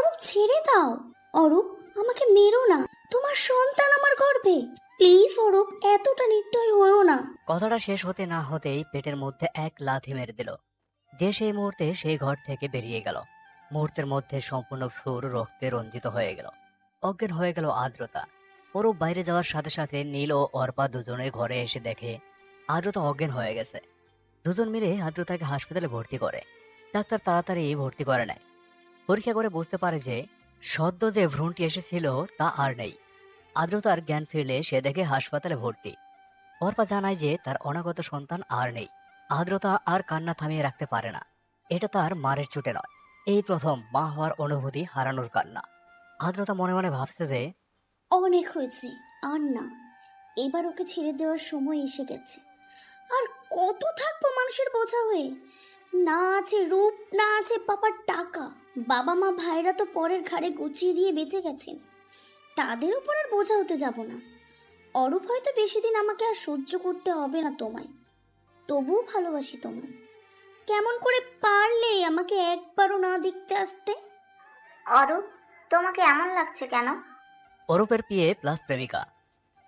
অরূপ ছেড়ে দাও। অরূপ, আমাকে মেরো না, তোমার সন্তান আমার গর্ভে। প্লিজ অরূপ, এতটা নির্দয় হয়েও না। কথাটা শেষ হতে না হতেই পেটের মধ্যে এক লাথি মেরে দিল। দিয়ে সেই মুহূর্তে সেই ঘর থেকে বেরিয়ে গেল। মুহূর্তের মধ্যে সম্পূর্ণ ফ্লোর রক্তে রঞ্জিত হয়ে গেল। অজ্ঞান হয়ে গেল আদ্রতা। অরূপ বাইরে যাওয়ার সাথে সাথে নীল ও অর্পা দুজনের ঘরে এসে দেখে আদ্রতা অজ্ঞান হয়ে গেছে। দুজন মিলে আদ্রতাকে হাসপাতালে ভর্তি করে। ডাক্তার তাড়াতাড়ি ভর্তি করে নেয়। পরীক্ষা করে বুঝতে পারে যে সদ্য যে ভ্রূণটি এসেছিল তা আর নেই। আদ্রতার জ্ঞান ফিরলে সে দেখে হাসপাতালে ভর্তি। অর্পা জানায় যে তার অনাগত সন্তান আর নেই। আদ্রতা আর কান্না থামিয়ে রাখতে পারে না। এটা তার মারের চোটে নয়, এই প্রথম মা হওয়ার অনুভূতি হারানোর কান্না। আদ্রতা মনে মনে ভাবছে যে অনেক হয়েছে, আর না। এবার ওকে ছেড়ে দেওয়ার সময় এসে গেছে। আর কত থাকবো মানুষের বোঝা হয়ে? না আছে রূপ, না আছে পাপার টাকা। বাবা মা ভাইরা তো পরের ঘাড়ে গুছিয়ে দিয়ে বেঁচে গেছেন, তাদের উপর আর বোঝা হতে যাব না। অরূপ হয়তো বেশি দিন আমাকে আর সহ্য করতে হবে না তোমায়, তবুও ভালোবাসি তোমায়। কেমন করে পারলে আমাকে একবারও না দেখতে আসতে? অরূপ, তোমাকে এমন লাগছে কেন? অরূপের পিএ প্লাস প্রেমিকা।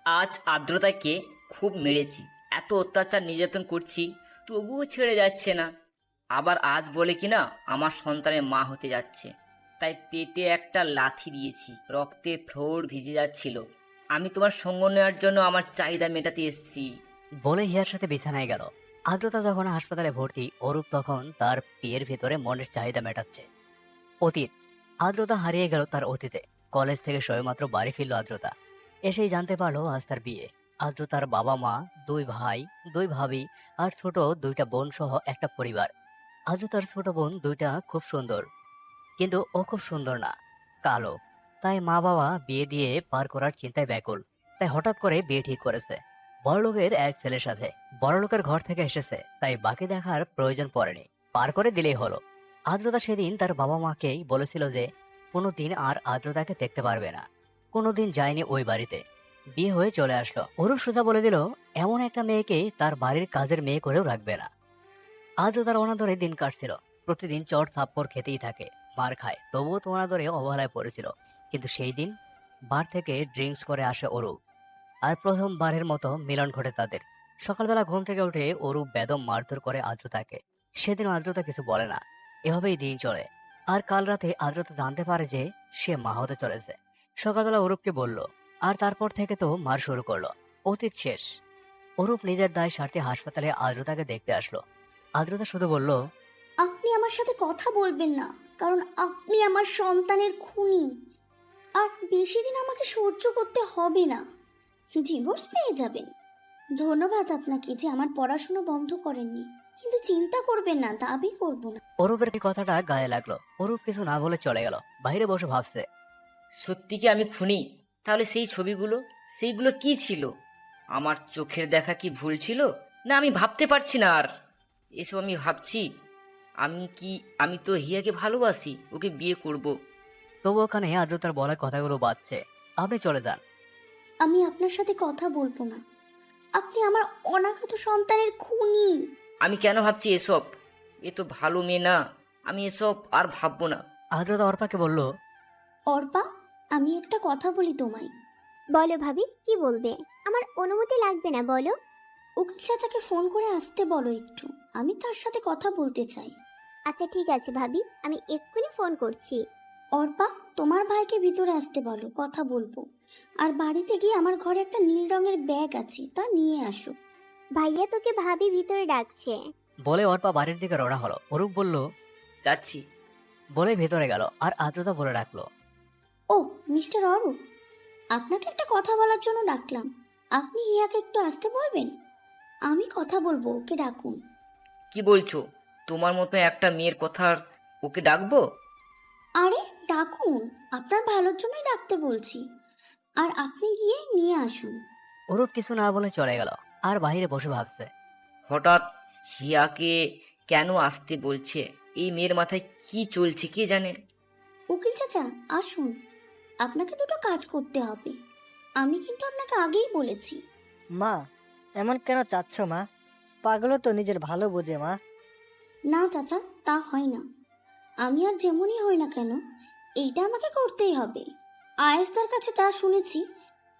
আজ আর্দ্রতাকে খুব মেরেছি, এত অত্যাচার নির্যাতন করছি, তবুও ছেড়ে যাচ্ছে না। আবার আজ বলে কিনা আমার সন্তানের মা হতে যাচ্ছে, তাই পেটে একটা লাথি দিয়েছি, রক্তে ফ্লোর ভিজে যাচ্ছিল। আমি তোমার সঙ্গ নেওয়ার জন্য আমার চাহিদা মেটাতে এসেছি। বলে হিয়ার সাথে বিছানায় গেল। আদ্রতা যখন হাসপাতালে ভর্তি, অরূপ তখন তার পিয়ের ভিতরে মনের চাহিদা মেটাচ্ছে। অতীত। আদ্রতা হারিয়ে গেল তার অতীতে। কলেজ থেকে সবেমাত্র বাড়ি ফিরল আদ্রতা। এসেই জানতে পারলো আজ তার বিয়ে। আদ্রতার বাবা মা, দুই ভাই, দুই ভাবি আর ছোট দুইটা বোন সহ একটা পরিবার। আদ্রতার ছোট বোন দুইটা খুব সুন্দর, কিন্তু ও খুব সুন্দর না, কালো। তাই মা বাবা বিয়ে দিয়ে পার করার চিন্তায় ব্যাকুল। তাই হঠাৎ করে বিয়ে ঠিক করেছে বড়লোকের এক ছেলের সাথে। বড়লোকের ঘর থেকে এসেছে, তাই বাকি দেখার প্রয়োজন পড়েনি, পার করে দিলেই হলো। আদ্রতা সেদিন তার বাবা মাকেই বলেছিল যে কোনোদিন আর আদ্রতাকে দেখতে পারবে না। কোনোদিন যায়নি ওই বাড়িতে। বিয়ে হয়ে চলে আসলো। অরূপ সোজা বলে দিল এমন একটা মেয়েকে তার বাড়ির কাজের মেয়ে করেও রাখবে না। আজও তার অনাদরে দিন কাটছিল। প্রতিদিন চট থাপ্পড় খেতেই থাকে, মার খায়, তবুও তো অনাদরে অবহেলায় পড়েছিল। কিন্তু সেই দিন বার থেকে ড্রিঙ্কস করে আসে অরূপ, আর প্রথমবারের মতো মিলন ঘটে তাদের। সকালবেলা ঘুম থেকে উঠে অরূপ বেদম মারধর করে আদ্রতাকে। সেদিন আদ্রতা কিছু বলে না। এভাবেই দিন চলে। আর কাল রাতে আদ্রতা জানতে পারে যে সে মা হতে চলেছে। সকালবেলা অরূপকে বলল, আর তারপর থেকে তো মার শুরু করলো। অতীত শেষ। অরূপ নিজের দায় সারতে হাসপাতালে আদ্রতাকে দেখতে আসলো। আদ্রতা শুধু বলল, আপনি আমার সাথে কথা বলবেন না, কারণ আপনি আমার সন্তানের খুনি। আর বেশি দিন আমাকে সহ্য করতে হবে না, ডিভোর্স পেয়ে যাবেন। ধন্যবাদ আপনাকে যে আমার পড়াশুনো বন্ধ করেননি, কিন্তু চিন্তা করবেন না, দাবি করব না। অরূপের এই কথাটা গায়ে লাগলো। অরূপ কিছু না বলে চলে গেল। বাইরে বসে ভাবছে। সত্যি কি আমি খুনি? তাহলে সেই ছবিগুলো, সেইগুলো কি ছিল? আমার চোখের দেখা কি ভুল ছিল, না আমি ভাবতে পারছি না আর? এসব আমি ভাবছি। আমি তো হিয়াকে ভালোবাসি, ওকে বিয়ে করব। তবু ওখানে আদ্রতার বলা কথাগুলো বাজছে। আপনি চলে যান। আমি আপনার সাথে কথা বলবো না, আপনি আমার অনাগত সন্তানের খুনি। আমি কেন ভাবছি এসব? এ তো ভালো মেয়ে না, আমি এসব আর ভাববো না। আদ্রতা অর্পাকে বলল, অর্পা, আমি একটা কথা বলি তোমায়। বলো ভাবি, কি বলবে? আমার অনুমতি লাগবে না, বলো। উকিল চাচাকে ফোন করে আসতে বলো একটু, আমি তার সাথে কথা বলতে চাই। আচ্ছা ঠিক আছে ভাবি, আমি এক্ষুনি ফোন করছি। অর্পা, তোমার ভাইকে ভিতরে আসতে বলো, কথা বলবো। আর বাড়িতে গিয়ে আমার ঘরে একটা নীল রঙের ব্যাগ আছে, তা নিয়ে আসো। ভাইয়া তোকে ভাবি ভিতরে ডাকছে। বলে অর্পা বাড়ির দিকে রওনা হলো। অরূপ বলল, যাচ্ছি। বলে ভেতরে গেল। আর আদ্রতা বলে রাখলো, ও মিস্টার অরূপ, আপনাকে একটা কথা বলার জন্য ডাকলাম। আপনি হিয়াকে একটু আসতে বলবেন? আমি কথা বলবো, ওকে ডাকুন। কি বলছো? তোমার মতো একটা মেয়ের কথা আর ওকে ডাকবো? আরে ডাকুন, আপনার ভালোর জন্যই ডাকতে বলছি। আর আপনি গিয়ে নিয়ে আসুন। অরূপ কিছু না বলে চলে গেল। আর বাইরে বসে ভাবছে। হঠাৎ হিয়াকে কেন আসতে বলছে? এই মেয়ের মাথায় কি চলছে কে জানে। উকিল চাচা আসুন, আপনাকে দুটো কাজ করতে হবে। আমি কিন্তু আপনাকে আগেই বলেছি। মা, এমন কেন চাচ্ছ মা? পাগলও তো নিজের ভালো বোঝে মা। না চাচা, তা হয় না। আমি আর যেমনই হই না কেন, এইটা আমাকে করতেই হবে। আয়েশদার কাছে তা শুনেছি,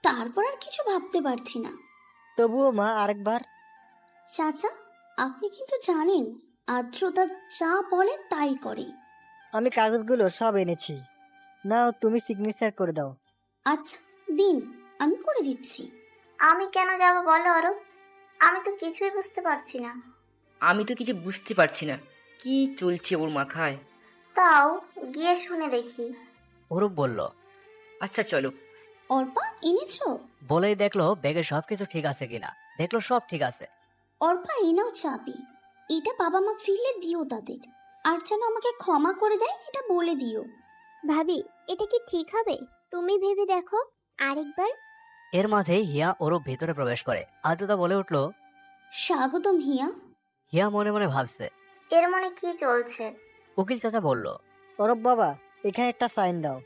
তারপর আর কিছু ভাবতে পারছি না। তবুও মা আরেকবার। চাচা, আপনি কিন্তু জানেন আদ্রতা যা বলে তাই করে। আমি কাগজগুলো সব এনেছি, নাও তুমি সিগনেচার করে দাও। আচ্ছা দিন, আমি করে দিচ্ছি। আমি কেন যাব বলো অরূপ? আমি তো কিছুই বুঝতে পারছি না। আমি তো কিছু বুঝতে পারছি না কি চলছে ওর মাথায়। তাও গিয়ে শুনে দেখি। অরূপ বলল। আচ্ছা চলো। অর্পা, এনেছো? বলেই দেখলো ব্যাগে সবকিছু ঠিক আছে কিনা। দেখলো সব ঠিক আছে। অর্পা, এনাও চাবি। এটা বাবা মা ফিরলে দিও তাদের, আর যেন আমাকে ক্ষমা করে দেয় এটা বলে দিও। ভাবি, এটা কি ঠিক হবে? তুমি ভেবে দেখো আরেকবার। এর মাঝেই হিয়া অরূপ ভিতরে প্রবেশ করে। আদ্রতা বলে উঠল। স্বাগতম হিয়া। হিয়া মনে মনে ভাবছে। এর মনে কি চলছে? উকিল চাচা বলল। অরূপ বাবা, এখানে একটা সাইন দাও।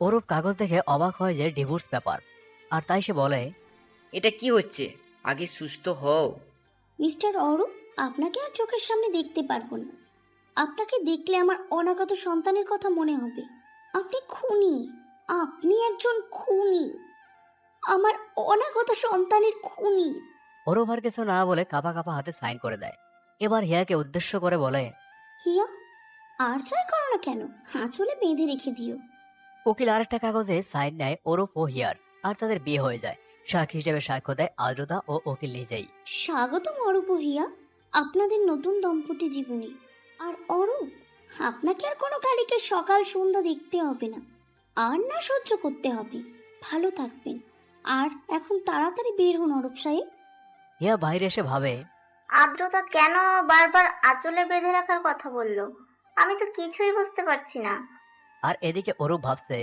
অরূপ কাগজ দেখে অবাক হয় যে ডিভোর্স পেপার, আর তাই সে বলে। এটা কি হচ্ছে? আগে সুস্থ হও। মিস্টার অরূপ, আপনাকে আর চোখের সামনে দেখতে পারবো না। আপনাকে দেখলে আমার অনাগত সন্তানের কথা মনে হবে। আপনি খুনি, আপনি একজন খুনি, আমার অনাগত সন্তানের খুনি। অরূপ আর কিছু না বলে কাঁপা কাঁপা হাতে সাইন করে দেয়। এবার হিয়াকে উদ্দেশ্য করে বলে। হিয়া, আর যাই করো না কেন, হাঁচলে বেঁধে রেখে দিও। উকিল আরেকটা কাগজে সাইন নেয় অরূপ ও হিয়ার, আর তাদের বিয়ে হয়ে যায়। সাক্ষী হিসেবে সাক্ষ্য দেয় আদ্রতা ও উকিল নিজেই। স্বাগতম অরূপ ও হিয়া, আপনাদের নতুন দম্পতি জীবনে। আর অরূপ, আপনাকে আর কোনো কালীকে সকাল সন্ধ্যা দেখতে হবে না, আর না সহ্য করতে হবে। ভালো থাকবেন। আর এখন তাড়াতাড়ি বের হন অরূপ সাহেব। হিয়া বাইরে এসে ভাবে। আদ্রতা কেন বারবার আঁচলে বেঁধে রাখার কথা বললো? আমি তো কিছুই বুঝতে পারছি না। আর এদিকে অরূপ ভাবছে।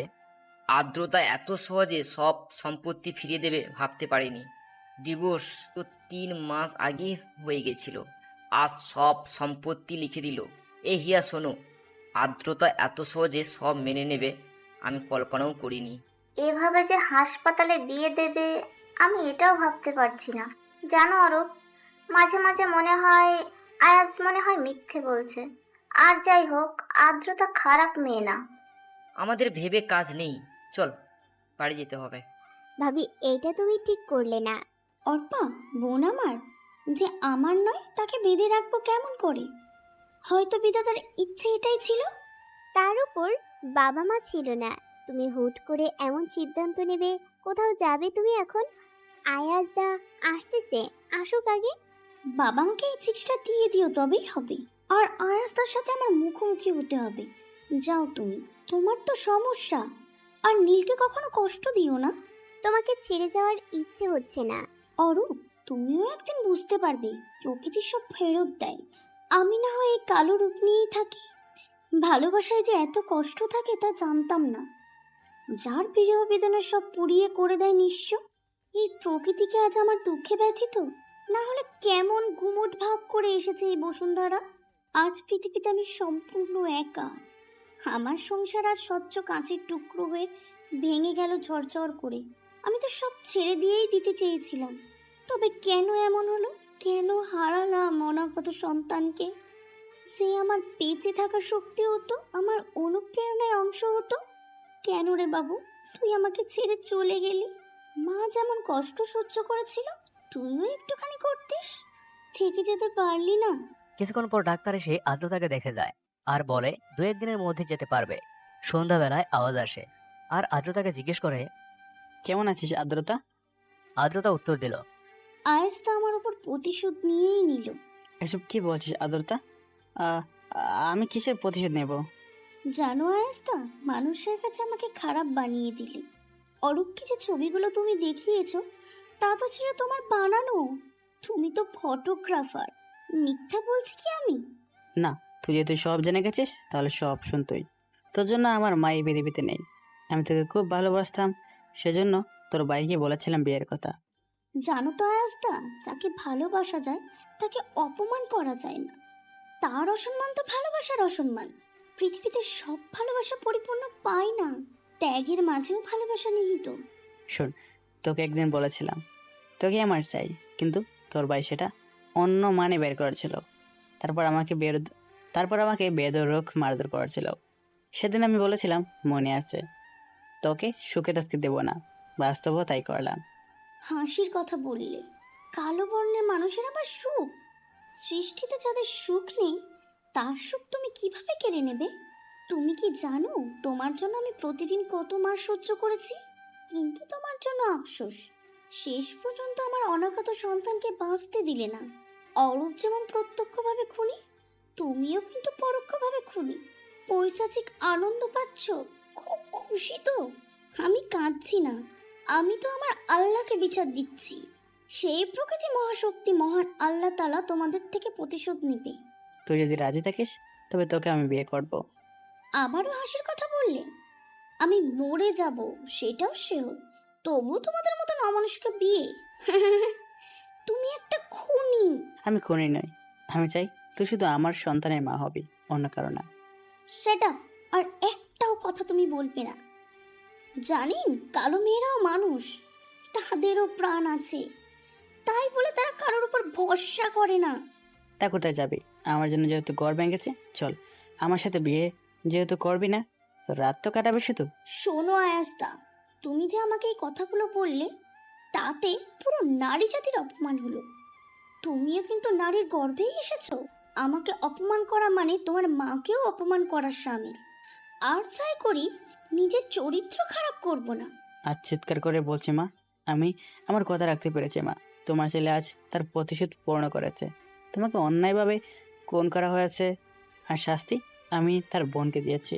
আদ্রতা এত সহজে সব সম্পত্তি ফিরিয়ে দেবে ভাবতে পারিনি। ডিভোর্স তো 3 মাস আগে হয়ে গেছিল, আজ সব সম্পত্তি লিখে দিল। এই হিয়া শোনো, আদ্রতা এত সহজে সব মেনে নেবে আমি কল্পনাও করিনি। এভাবে যে হাসপাতালে বিয়ে দেবে আমি এটাও ভাবতে পারছি না। জানো অরূপ, মাঝে মাঝে মনে হয় আয়াজ মনে হয় মিথ্যে বলছে। আর যাই হোক, আদ্রতা খারাপ মেয়ে না। আমাদের ভেবে কাজ নেই, চল বাড়ি যেতে হবে। ভাবি, এইটা তুমি ঠিক করলে না। অর্পা, বোন আমার, যে আমার নয় তাকে বেঁধে রাখবো কেমন করে? হয়তো বিধাতার ইচ্ছে এটাই ছিল। তার উপর বাবা মা ছিল না, তুমি হুট করে এমন সিদ্ধান্ত নেবে। কোথাও যাবে তুমি এখন? আয়াজদা আসতেছে, আসুক আগে। বাবা মাকে এই চিঠিটা দিয়ে দিও, তবেই হবে। আর আয়াসদার সাথে আমার মুখোমুখি হতে হবে। যাও তুমি, তোমার তো সমস্যা। আর নীলকে কখনো কষ্ট দিও না। তোমাকে ছেড়ে যাওয়ার ইচ্ছে হচ্ছে না। অরূপ, তুমিও একদিন বুঝতে পারবে প্রকৃতি সব ফেরত দেয়। আমি না হয় এই কালো রূপ নিয়েই থাকি। ভালোবাসায় যে এত কষ্ট থাকে তা জানতাম না। যার প্রিয় বেদনা সব পুড়িয়ে করে দেয় নিঃস্ব, এই প্রকৃতিকে আজ আমার দুঃখে ব্যথিত না হলে কেমন গুমট ভাব করে এসেছে এই বসুন্ধরা। আজ পৃথিবীতে আমি সম্পূর্ণ একা। আমার সংসার আজ স্বচ্ছ কাঁচের টুকরো হয়ে ভেঙে গেল ঝরঝর করে। আমি তো সব ছেড়ে দিয়েই দিতে চেয়েছিলাম, তবে কেন এমন হলো? কেন হারালাম অনাগত সন্তানকে, যে আমার বেঁচে থাকার শক্তি হতো, আমার অনুপ্রেরণায় অংশ হতো? কেন রে বাবু, তুই আমাকে ছেড়ে চলে গেলি? মা যেমন কষ্ট সহ্য করেছিল, তুইও একটুখানি করতিস, থেকে যেতে পারলি না? কিছুক্ষণ পর ডাক্তার এসে আদ্রতাকে দেখে যায় আর বলে 2-1 দিনের মধ্যে যেতে পারবে। সন্ধ্যাবেলায় আওয়াজ আসে আর আদ্রতাকে জিজ্ঞেস করে। কেমন আছিস আদ্রতা? আদ্রতা উত্তর দিল। আয়েস তো আমার উপর প্রতিশোধ নিয়েই নিল। এসব কি বলছিস আদ্রতা? আহ, আমি কিসের প্রতিশোধ নেব? জানো আয়েস্তা, মানুষের কাছে আমাকে খারাপ বানিয়ে দিলে। অরূপকে যে ছবিগুলো তুমি দেখিয়েছো তা তো ছিল তোমার বানানো। তুমি তো ফটোগ্রাফার। মিথ্যা বলছি কি আমি? না, তুই যেহেতু সব জেনে গেছিস তাহলে সব শুনতই। তোর জন্য আমার মা এই পৃথিবীতে নেই। আমি তোকে খুব ভালোবাসতাম, সেজন্য তোর ভাইকে বলেছিলাম বিয়ের কথা। জানো তো আয়াস্তা, যাকে ভালোবাসা যায় তাকে অপমান করা যায় না। তার অসম্মান তো ভালোবাসার অসম্মান। পৃথিবীতে সব ভালোবাসা পরিপূর্ণ পায় না, ত্যাগের মাঝেও ভালোবাসা নিহিত। শোন, তোকে একদিন বলেছিলাম তোকে আমার চাই, কিন্তু তোর ভাই সেটা অন্য মানে বের করেছিল। তারপর আমাকে বেদরক মারধর করেছিল। সেদিন আমি বলেছিলাম মনে আছে, তোকে সুখে থাকতে দেবো না। বাস্তবও তাই করলাম। হাসির কথা বললে, কালো বর্ণের মানুষের আবার সুখ? সৃষ্টিতে যাদের সুখ নেই তার সুখ তুমি কিভাবে কেড়ে নেবে? তুমি কি জানো তোমার জন্য আমি প্রতিদিন কত মাস সহ্য করেছি? কিন্তু তোমার জন্য আফসোস, শেষ পর্যন্ত আমার অনাগত সন্তানকে বাঁচতে দিলে না। অরূপ যেমন প্রত্যক্ষভাবে খুনি, তুমিও কিন্তু পরোক্ষভাবে খুনি। পৈশাচিক আনন্দ পাচ্ছ? খুব খুশি তো? আমি কাঁদছি না, আমি তো আমার আল্লাহকে বিচার দিচ্ছি। সেই প্রকৃতি মহাশক্তি মহান আল্লাহ তাআলা তোমাদের থেকে প্রতিশোধ নেবে। তুই যদি রাজি থাকিস তবে তোকে আমি বিয়ে করব। আবারও হাসির কথা বললে? আমি মরে যাব সেটাও শিওর, তবু তোমাদের মতন অমানুষকে বিয়ে? তুমি একটা খুনি। আমি খুনি নই। আমি চাই তুই শুধু আমার সন্তানের মা হবি, অন্য কারো না। সেটা আর একটাও কথা তুমি বলবে না। জানেন, কালো মেয়েরাও মানুষ, তাদেরও প্রাণ আছে, তাই বলে তারা কারোর উপর ভরসা করে না। তা কোথায় যাবি? আমার জন্য যেহেতু ঘর ভেঙেছে, চল আমার সাথে বিয়ে যেহেতু করবি না, রাত তো কাটাবে শুধু। শোনো আয়াস্তা, তুমি যে আমাকে এই কথাগুলো বললে তাতে পুরো নারী জাতির অপমান হলো। তুমিও কিন্তু নারীর গর্ভেই এসেছো। আমাকে অপমান করা মানে তোমার মাকেও অপমান করার শামিল। আর চাই করি নিজের চরিত্র খারাপ করব না। আজ চিৎকার করে বলছি মা, আমি আমার কথা রাখতে পেরেছি মা। তোমার ছেলে আজ তার প্রতিশোধ পূর্ণ করেছে। তোমাকে অন্যায়ভাবে খুন করা হয়েছে, আর শাস্তি আমি তার বোনকে দিয়েছি।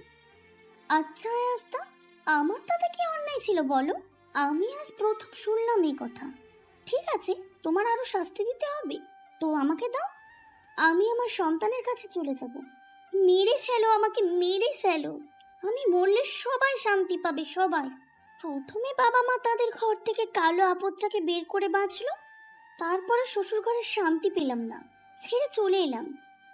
আচ্ছা আয়াস্তা, আমার তাতে কি অন্যায় ছিল বলো? আমি আজ প্রথম শুনলাম এই কথা। ঠিক আছে, তোমার আরো শাস্তি দিতে হবে তো আমাকে দাও, আমি আমার সন্তানের কাছে চলে যাব। মেরে ফেলো আমাকে, মেরে ফেলো। আমি মরলে সবাই শান্তি পাবে, সবাই। প্রথমে বাবা মা তাদের ঘর থেকে কালো আপদটাকে বের করে বাঁচলো, তারপরে শ্বশুর ঘরে শান্তি পেলাম না, ছেড়ে চলে এলাম।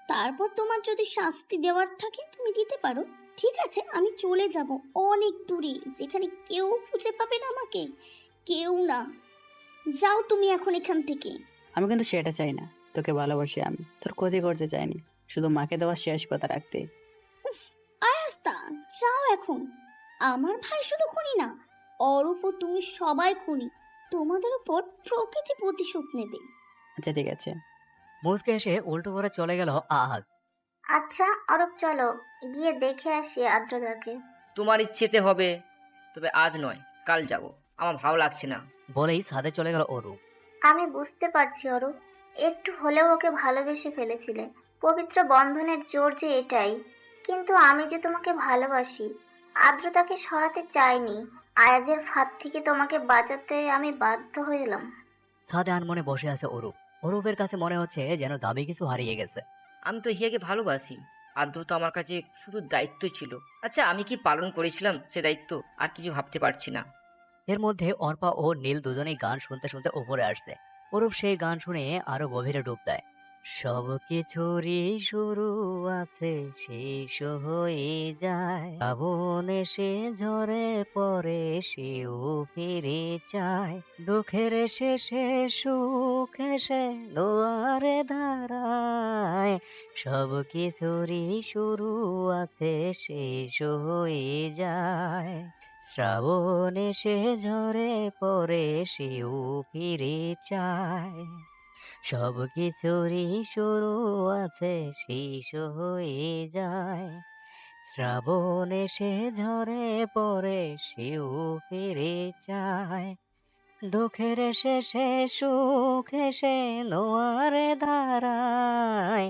তারপর তোমার যদি শাস্তি দেওয়ার থাকে তুমি দিতে পারো। ঠিক আছে, আমি চলে যাব অনেক দূরে, যেখানে কেউ খুঁজে পাবে না আমাকে, কেউ না। যাও তুমি এখন এখান থেকে। আমি কিন্তু সেটা চাই না, তোকে ভালোবাসি আমি, তোর ক্ষতি করতে চাইনি, শুধু মাকে দেওয়া শেষ কথা রাখতে। উফ, আয়াস্তা, যাও এখন। আমার ভাই শুধু খুনি না, অরূপ ও তুমি সবাই খুনি। তোমাদের উপর প্রকৃতি প্রতিশোধ নেবে। আচ্ছা ঠিক আছে। মুচকে এসে উল্টো করে চলে গেল আহাদ। আচ্ছা অরূপ, চলো গিয়ে দেখে আসি আদ্রতাকে। তোমার ইচ্ছেতে হবে, তবে আজ নয়, কাল যাব। আমার ভালো লাগছে না। বলেই ছাদে চলে গেল অরূপ। আমি বুঝতে পারছি অরূপ, একটু হলেও ওকে ভালোবেসে ফেলেছিলে। পবিত্র বন্ধনের জোর যে এটাই। কিন্তু আমি যে তোমাকে ভালোবাসি, আদ্রতাকে সরাতে চাইনি। আয়াজের ফাঁদ থেকে তোমাকে বাঁচাতে আমি বাধ্য হলাম। ছাদে আনমনে বসে আছে অরূপ। অরূপের কাছে মনে হচ্ছে যেন দামি কিছু হারিয়ে গেছে। আমি তো হিয়াকে ভালোবাসি। আদ্রতা আমার কাছে শুধু দায়িত্ব ছিল। আচ্ছা, আমি কি পালন করেছিলাম সে দায়িত্ব আর কিছু ভাবতে পারছি না। এর মধ্যে অর্পা ও নীল দুজনেই গান শুনতে শুনতে উপরে আসছে। অরূপ সেই গান শুনে আরো গভীরে ডুব দেয়। সব কিছুরই শুরু আছে, শেষ হয়ে যায়, আগুন এসে ঝরে পড়ে, সেও ফিরে চায়, দুঃখের শেষে সুখ এসে দুয়ারে দাঁড়ায়, সব কিছুরই শুরু আছে, শেষ হয়ে যায়, শ্রাবণ এসে ঝরে পড়ে, সেও ফিরে চায়, সব কিছুরই শুরু আছে, শেষ হয়ে যায়, শ্রাবণ এসে ঝরে পড়ে, সেও ফিরে চায়, দুঃখের শেষে সুখ এসে নোয়ারে দাঁড়ায়।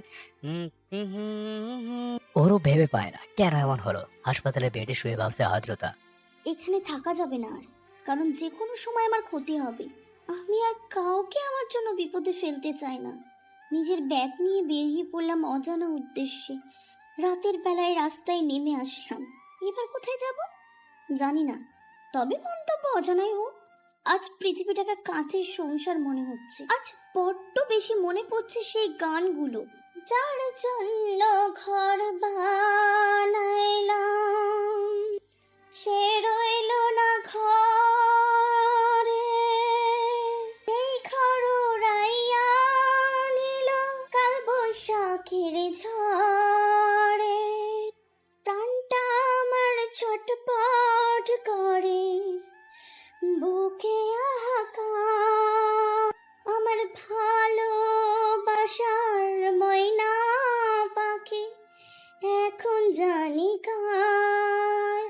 ওরও ভেবে পায় না কেন এমন হলো। হাসপাতালে বেডে শুয়ে ভাবছে আদ্রতা। এখানে থাকা যাবে না আর, কারণ যে কোনো সময় আমার ক্ষতি হবে। আমি আর কাউকে আমার জন্য বিপদে ফেলতে চাই না। নিজের ব্যাগ নিয়ে বেরিয়ে পড়লাম অজানা উদ্দেশ্যে। রাতের বেলায় রাস্তায় নেমে আসলাম। এবার কোথায় যাব জানি না, তবে গন্তব্য অজানাই হোক। আজ পৃথিবীটাকে কাঁচের সংসার মনে হচ্ছে। আজ বড্ড বেশি মনে পড়ছে সেই গানগুলো, যার জন্য ঘর বানাইলাম সে রইল না ঘরে, এই ঘর উড়াইয়া নিল কাল বৈশাখের ঝড়ে, প্রাণটা ছটপট করে বুকে হাহাকার, আমার ভালোবাসার ময়না পাখি এখন জানি কার।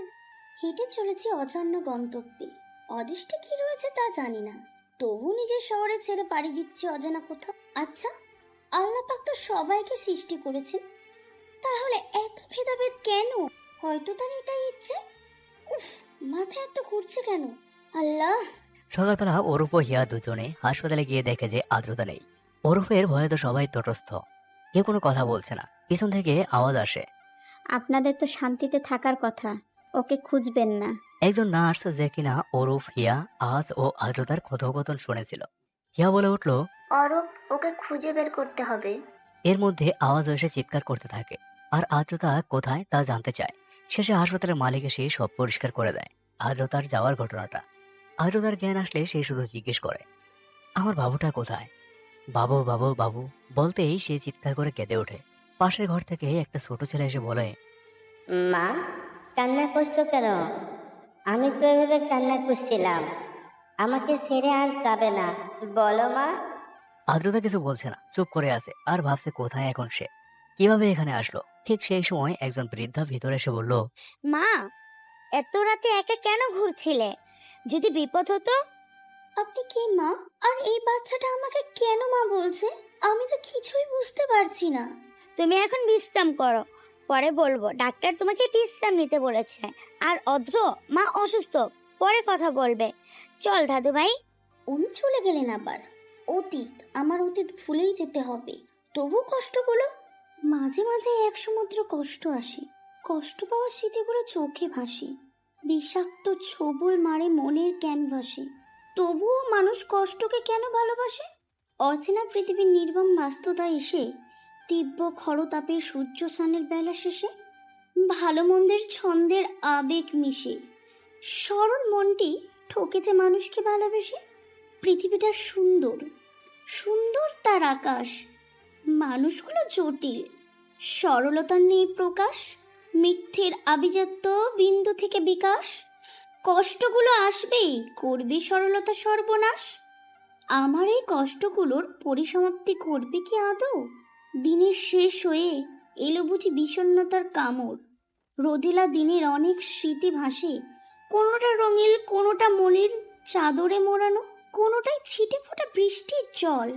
হেঁটে চলেছি অজান্য গন্তব্যে, অদৃষ্টে কি রয়েছে তা জানি না, তবু নিজের শহরে ছেড়ে পাড়ি দিচ্ছি অজানা কোথাও। আচ্ছা, আল্লাহ পাক তো সবাইকে সৃষ্টি করেছেন, তাহলে এত ভেদাভেদ কেন? হয়তো তার এটাই ইচ্ছে। উফ, মাথা এত ঘুরছে কেন আল্লাহ। সকালবেলা অরূপ ও হিয়া দুজনে হাসপাতালে গিয়ে দেখে যে আদ্রতা নেই। অরূপের ভয়ে তো সবাই তটস্থ, কেউ কোনো কথা বলছে না। পিছন থেকে আওয়াজ আসে, আপনাদের তো শান্তিতে থাকার কথা, ওকে খুঁজবেন না। একজন নার্স যে কিনা অরূপ, হিয়া, আজ ও আদ্রতার কথোপকথন শুনেছিল। হিয়া বলে উঠল, অরূপ, ওকে খুঁজে বের করতে হবে। এর মধ্যে আওয়াজ এসে চিৎকার করতে থাকে, আর আদ্রতা কোথায় তা জানতে চায়। শেষে হাসপাতালের মালিক এসে সব পরিষ্কার করে দেয় আদ্রতার যাওয়ার ঘটনাটা। আদ্রতার জ্ঞান আসলে সে শুধু জিজ্ঞেস করে, আমার বাবুটা কোথায়? বাবু বাবু বাবু বলতেই সে চিৎকার করে কেঁদে ওঠে। পাশের ঘর থেকে একটা ছোট ছেলে এসে বলে, মা, কান্না করছো কেন? আমি তো এভাবে কান্না করছিলাম, আমাকে ছেড়ে আর যাবে না, বলো মা। আদ্রতা কিছু বলছে না, চুপ করে আছে আর ভাবছে কোথায় এখন সে, কিভাবে এখানে আসলো। ঠিক সেই সময় একজন বৃদ্ধা ভিতরে এসে বলল, মা, এত রাতে একা কেন ঘুরছিলে? যদি বিপদ হতো? আপনি কি মা? আর এই বাচ্চাটা আমাকে কেন মা বলছে? আমি তো কিছুই বুঝতে পারছি না। তুমি এখন বিশ্রাম করো, পরে বলবো। ডাক্তার তোমাকে বিশ্রাম নিতে বলেছে। আর অদ্র, মা অসুস্থ, পরে কথা বলবে। চল দাদু ভাই। উনি চলে গেলেন আবার। অতীত, আমার অতীত ভুলেই যেতে হবে। তবু কষ্টগুলো, মাঝে মাঝে এক সমুদ্র কষ্ট আসে। কষ্ট পাওয়ার স্মৃতিগুলো চোখে ভাসে, বিষাক্ত ছবল মারে মনের ক্যানভাসে। তবুও মানুষ কষ্টকে কেন ভালোবাসে? অচেনা পৃথিবীর নির্মম বাস্তবতা এসে তীব্র খরতাপের সূর্যস্নানের বেলা শেষে ভালো মন্দের ছন্দের আবেগ মিশে সরল মনটি ঠকেছে মানুষকে ভালোবেসে। পৃথিবীটা সুন্দর, সুন্দর তার আকাশ, মানুষগুলো জটিল, সরলতার নেই প্রকাশ, মিথ্যের আভিজাত্য বিন্দু থেকে বিকাশ। কষ্টগুলো আসবেই, করবে সরলতা সর্বনাশ। আমার এই কষ্টগুলোর পরিসমাপ্তি করবে কি আদৌ? দিনের শেষ হয়ে এলো বুঝি বিষণ্ণতার কামড়। রোদেলা দিনের অনেক স্মৃতি ভাসে, কোনোটা রঙিল, কোনোটা মলিন চাদরে মোড়ানো, কোনোটাই ছিটে ফোটা বৃষ্টির জল,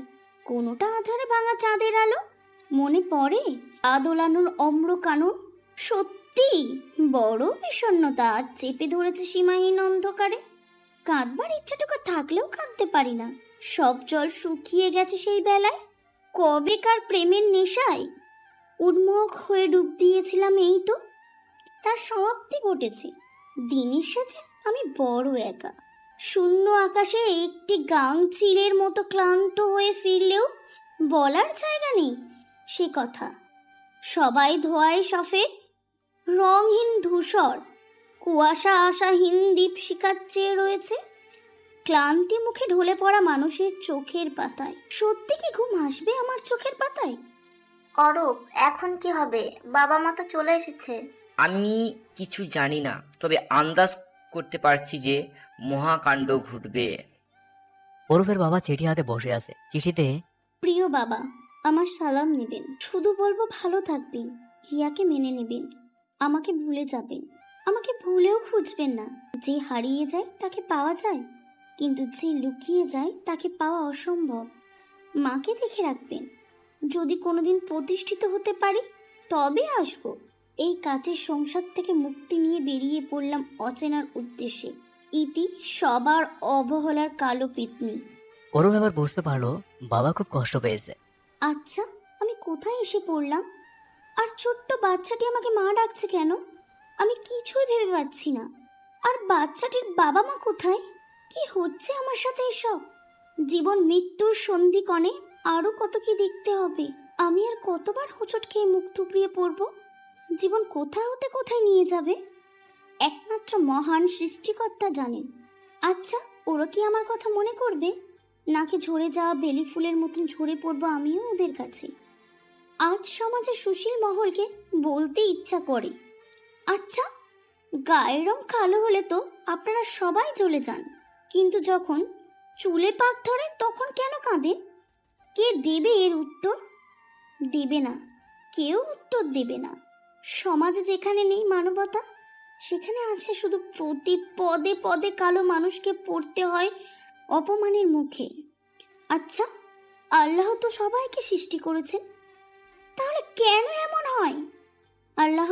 কোনোটা আধারে ভাঙা চাঁদের আলো। মনে পড়ে আদোলানোর অম্র কানন, সত্যি বড় বিষণ্ণতা আজ চেপে ধরেছে সীমাহীন অন্ধকারে। কাঁদবার ইচ্ছাটুকু থাকলেও কাঁদতে পারি না, সব জল শুকিয়ে গেছে সেই বেলায়। কবেকার প্রেমের নেশায় উন্মুখ হয়ে ডুব দিয়েছিলাম, এই তো তার সমাপ্তি ঘটেছে। দিনের সাথে আমি বড় একা, শূন্য আকাশে একটি গাং চিলের মতো ক্লান্ত হয়ে ফিরলেও বলার জায়গা নেই সে কথা। সবাই ধোয়ায় সফেদ, রংহীন ধূসর, কুয়াশা আশাহীন দীপশিখার চেয়ে রয়েছে ক্লান্তি মুখে ঢলে পড়া মানুষের চোখের পাতায়। সত্যি কি ঘুম আসবে আমার চোখের পাতায়? অরূপ, এখন কি হবে? বাবা মা তো চলে এসেছে। আমি কিছু জানি না, তবে আন্দাজ করতে পারছি যে মহাকাণ্ড ঘটবে। অরূপের বাবা চিঠি হাতে বসে আছে। চিঠিতে, প্রিয় বাবা, আমার সালাম নেবেন, শুধু বলবো ভালো থাকবেন, হিয়াকে মেনে নেবেন, আমাকে ভুলে যাবেন, আমাকে ভুলেও খুঁজবেন না। যে হারিয়ে যায় তাকে পাওয়া যায়, কিন্তু যে লুকিয়ে যায় তাকে পাওয়া অসম্ভব। মাকে দেখে রাখবেন, যদি কোনোদিন প্রতিষ্ঠিত হতে পারি তবে আসবো। এই কাচের সংসার থেকে মুক্তি নিয়ে বেরিয়ে পড়লাম অচেনার উদ্দেশ্যে। ইতি সবার অবহেলার কালো পিতনি। অরূপ এবার বুঝতে পারলো বাবা খুব কষ্ট পেয়েছে। আচ্ছা, আমি কোথায় এসে পড়লাম? আর ছোট্ট বাচ্চাটি আমাকে মা ডাকছে কেন? আমি কিছুই ভেবে পাচ্ছি না। আর বাচ্চাটির বাবা মা কোথায়? কি হচ্ছে আমার সাথে এসব? জীবন মৃত্যুর সন্ধিকণে আরও কত কি দেখতে হবে। আমি আর কতবার হোঁচট খেয়ে মুখ থুবড়িয়ে পড়ব? জীবন কোথা হতে কোথায় নিয়ে যাবে একমাত্র মহান সৃষ্টিকর্তা জানেন। আচ্ছা, ওরা কি আমার কথা মনে করবে, নাকি ঝরে যাওয়া বেলি ফুলের মতন ঝরে পড়বো আমিও ওদের কাছে? আজ সমাজের সুশীল মহলকে বলতে ইচ্ছা করে, আচ্ছা গায়ের রং কালো হলে তো আপনারা সবাই চলে যান, কিন্তু যখন চুলে পাক ধরে তখন কেন কাঁদেন? কে দেবে এর উত্তর? দেবে না, কেউ উত্তর দেবে না। সমাজে যেখানে নেই মানবতা, সেখানে আছে শুধু প্রতি পদে পদে কালো মানুষকে পড়তে হয় অপমানের মুখে। আচ্ছা, আল্লাহ তো সবাইকে সৃষ্টি করেছেন, তাহলে কেন এমন হয়? আল্লাহ,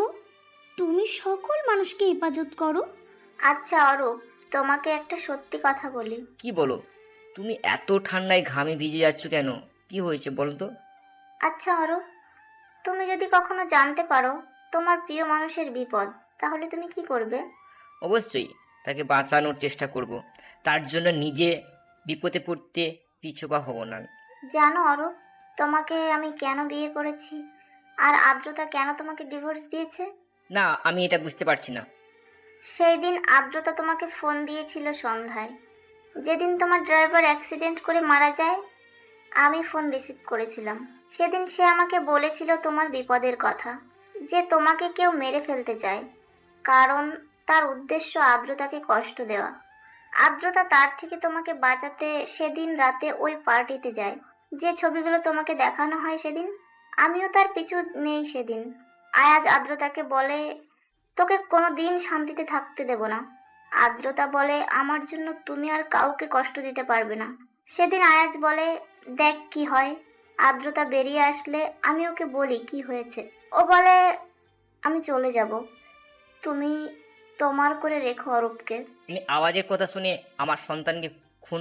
তুমি সকল মানুষকে হেফাজত করো। আচ্ছা অরূপ, তোমাকে একটা সত্যি কথা বলি। কি বলো? তুমি এত ঠান্ডায় ঘামে ভিজে যাচ্ছ কেন? কি হয়েছে বলো তো? আচ্ছা অরূপ, তুমি যদি কখনো জানতে পারো তোমার প্রিয় মানুষের বিপদ, তাহলে তুমি কি করবে? অবশ্যই তাকে বাঁচানোর চেষ্টা করব। তার জন্য নিজে বিপদে পড়তে পিছপা হব না। জানো অরূপ, তোমাকে আমি কেন বিয়ে করেছি আর আদ্রতা কেন তোমাকে ডিভোর্স দিয়েছে? না, আমি এটা বুঝতে পারছি না। সেই দিন আদ্রতা তোমাকে ফোন দিয়েছিল সন্ধ্যায়, যেদিন তোমার ড্রাইভার অ্যাক্সিডেন্ট করে মারা যায়। আমি ফোন রিসিভ করেছিলাম। সেদিন সে আমাকে বলেছিল তোমার বিপদের কথা, যে তোমাকে কেউ মেরে ফেলতে চায়, কারণ তার উদ্দেশ্য আদ্রতাকে কষ্ট দেওয়া। আদ্রতা তার থেকে তোমাকে বাঁচাতে সেদিন রাতে ওই পার্টিতে যায়, যে ছবিগুলো তোমাকে দেখানো হয় সেদিন। আমিও তার পিছু নেই সেদিন। আয়াজ আদ্রতাকে বলে তোকে কোনো দিন শান্তিতে থাকতে দেব না। আদ্রতা বলে আমার জন্য তুমি আর কাউকে কষ্ট দিতে পারবে না। সেদিন আয়াজ বলে দেখ কি হয়। আদ্রতা বেরিয়ে আসলে আমি ওকে বলি কি হয়েছে। ও বলে আমি চলে যাব, তুমি তোমার করে রেখো অরূপকে। আমি আওয়াজের কথা শুনে আমার সন্তানকে খুন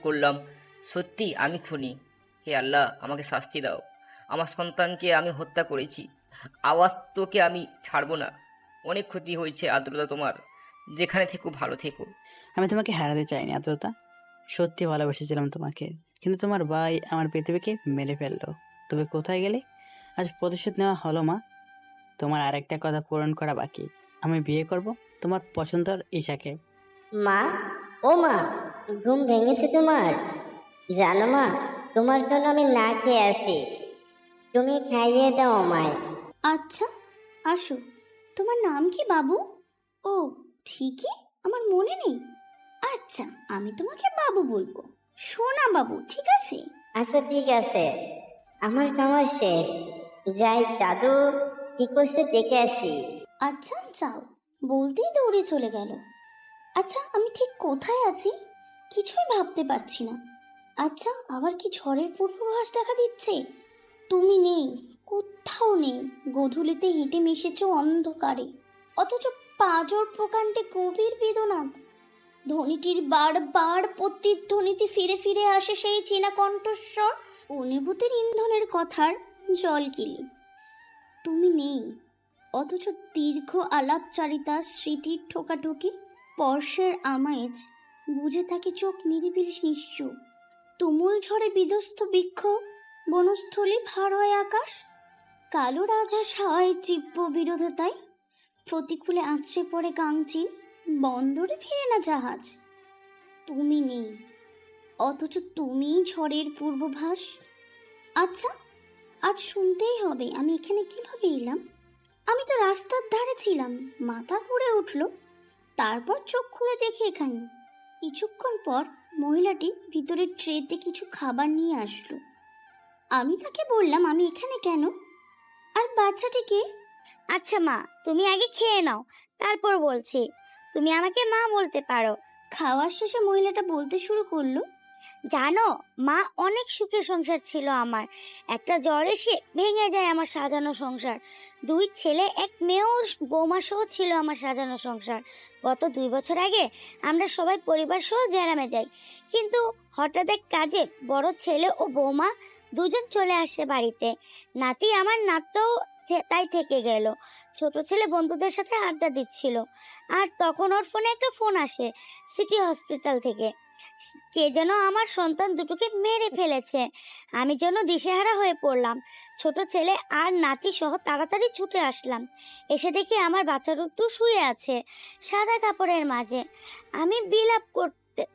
করলাম। সত্যি আমি খুনি। হে আল্লাহ, আমাকে শাস্তি দাও। আমার সন্তানকে আমি হত্যা করেছি। আওয়াজ তোকে আমি ছাড়বো না। অনেক ক্ষতি হয়েছে আদ্রতা তোমার। যেখানে থেকো ভালো থেকো। আমি তোমাকে হারাতে চাইনি আদ্রতা, সত্যি ভালোবেসেছিলাম তোমাকে, কিন্তু তোমার ভাই আমার পৃথিবীকে মেরে ফেললো। তুমি কোথায় গেলে? আজ প্রতিশোধ নেওয়া হলো মা। তোমার আরেকটা কথা পূরণ করা বাকি। আমি বিয়ে করব তোমার পছন্দের ঈশাকে। মা, ও মা, ঘুম ভেঙেছে তোমার? জানো মা, তোমার জন্য আমি না খেয়ে আছি, তুমি খাইয়ে দাও আমায়। আচ্ছা, আসো। তোমার নাম কি বাবু? ও ঠিকই, আমার মনে নেই। আচ্ছা, আমি তোমাকে বাবু বলবো। সোনা বাবু, ঠিক আছে? আচ্ছা ঠিক আছে, আমার খাওয়া শেষ, যাই দাদু কি করছে দেখে আসি। আচ্ছা যাও, বলতেই দৌড়ে চলে গেল। আচ্ছা, আমি ঠিক কোথায় আছি কিছুই ভাবতে পারছি না। আচ্ছা, আবার কি ঝড়ের পূর্বাভাস দেখা দিচ্ছে? তুমি নেই, কোথাও নেই। গোধূলিতে হেঁটে মিশেছো অন্ধকারে, অথচ পাঁজর প্রকাণ্ডে গভীর বেদনাদ। ধ্বনিটির বারবার প্রতিধ্বনিতে ফিরে ফিরে আসে সেই চেনা কণ্ঠস্বর, অনুভূতির ইন্ধনের কথার জলকিলি। তুমি নেই, অথচ দীর্ঘ আলাপচারিতা, স্মৃতির ঠোকাঠুকি, স্পর্শের আমেজ, বুঝে থাকে চোখ নিরিবিলি নিশ্চুপ। তুমুল ঝড়ে বিধ্বস্ত বৃক্ষ, বনস্থলী ভার হয় আকাশ। কালো রাজহাঁস হাওয়ায় তীব্র বিরোধতায়, প্রতিকূলে আছড়ে পড়ে গাংচিল, বন্দরে ফিরে না জাহাজ। তুমি নেই, অথচ তুমিই ঝড়ের পূর্বাভাস। আচ্ছা, আজ শুনতেই হবে আমি এখানে কিভাবে এলাম। আমি তো রাস্তার ধারে ছিলাম, মাথা ঘুরে উঠল, তারপর চোখ খুলে দেখি এখানে। কিছুক্ষণ পর মহিলাটি ভিতরের ট্রেতে কিছু খাবার নিয়ে আসলো। আমি তাকে বললাম আমি এখানে কেন, আর বাচ্চাটিকে। আচ্ছা মা, তুমি আগে খেয়ে নাও, তারপর বলছি। তুমি আমাকে মা বলতে পারো। খাওয়ার শেষে মহিলাটা বলতে শুরু করলো, জানো মা, অনেক সুখের সংসার ছিল আমার। একটা জ্বর এসে ভেঙে যায় আমার সাজানো সংসার। 2 ছেলে, 1 মেয়ে ও বৌমা সহ ছিল আমার সাজানো সংসার। গত 2 বছর আগে আমরা সবাই পরিবার সহ গ্রামে যাই, কিন্তু হঠাৎ এক কাজে বড় ছেলে ও বৌমা দুজন চলে আসে বাড়িতে। নাতি আমার নাতটাও তাই থেকে গেল। ছোট ছেলে বন্ধুদের সাথে আড্ডা দিচ্ছিল, আর তখন ওর ফোনে একটা ফোন আসে সিটি হসপিটাল থেকে। কে যেন আমার সন্তান দুটোকে মেরে ফেলেছে। আমি যেন দিশেহারা হয়ে পড়লাম। ছোট ছেলে আর নাতি সহ তাড়াতাড়ি ছুটে আসলাম। এসে দেখি আমার বাচ্চা দুটো শুয়ে আছে সাদা কাপড়ের মাঝে। আমি বিলাপ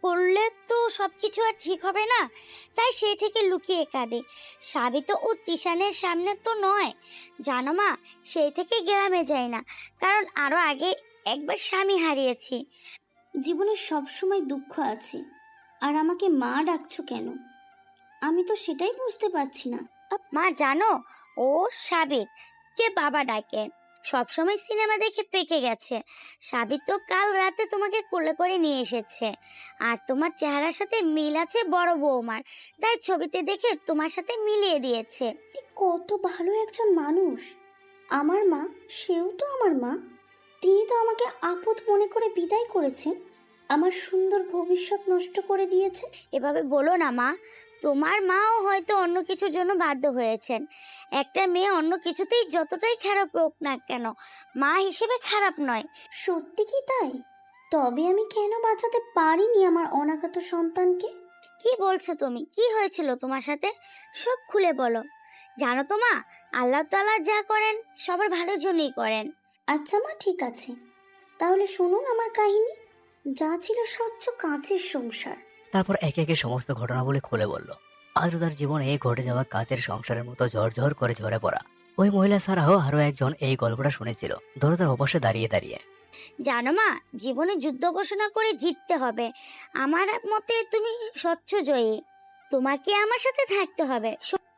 করলে তো সব কিছু আর ঠিক হবে না। তাই সেই থেকে লুকিয়ে কাঁদে। সাবিত ও তিশানের সামনে তো নয়। জানো মা, সেই থেকে গ্রামে যাই না, কারণ আরো আগে একবার স্বামী হারিয়েছি। জীবনে সবসময় দুঃখ আছে, আর আমাকে মা ডাকছো কেন? আমি তো সেটাই বুঝতে পারছি না। মা জানো, ও সাবিত কে বাবা ডাকে। সবসময় সিনেমা দেখে পেকে গেছে। সাবিত তো কাল রাতে তোমাকে কোলে করে নিয়ে এসেছে, আর তোমার চেহারার সাথে মিল আছে বড় বৌমার, তাই ছবিতে দেখে তোমার সাথে মিলিয়ে দিয়েছে। এ কত ভালো একজন মানুষ! আমার মা, সেও তো আমার মা। তিনি তো আমাকে আপদ মনে করে বিদায় করেছেন, আমার সুন্দর ভবিষ্যৎ নষ্ট করে দিয়েছে। এভাবে বলো না মা, তোমার মাও হয়তো অন্য কিছুর জন্য বাধ্য হয়েছেন। একটা মেয়ে অন্য কিছুতেই যতটাই খারাপ হোক না কেন, মা হিসেবে খারাপ নয়। সত্যি কি তাই? তবে আমি কেন বাঁচাতে পারিনি আমার অনাগত সন্তানকে? কি বলছো তুমি? কি হয়েছিল তোমার সাথে? সব খুলে বলো। জানো তো মা, আল্লাহ তাআলা যা করেন সবার ভালোর জন্যই করেন। আচ্ছা মা, ঠিক আছে, তাহলে শুনুন আমার কাহিনী। যা ছিল স্বচ্ছ কাঁচের সংসার, তারপর একে একে সমস্ত ঘটনাবলী খুলে বলল। আদ্রতার জীবনে ঘটে যাওয়া কাজের সংসারের মতো ঝরঝর করে ঝরে পড়া। ওই মহিলা ছাড়াও আরো একজন এই গল্পটা শুনেছিল দরজার অপাশে দাঁড়িয়ে দাঁড়িয়ে। জানো মা, জীবনে যুদ্ধ ঘোষণা করে জিততে হবে। আমার মতে তুমি স্বচ্ছ জয়ী, তোমাকে আমার সাথে থাকতে হবে।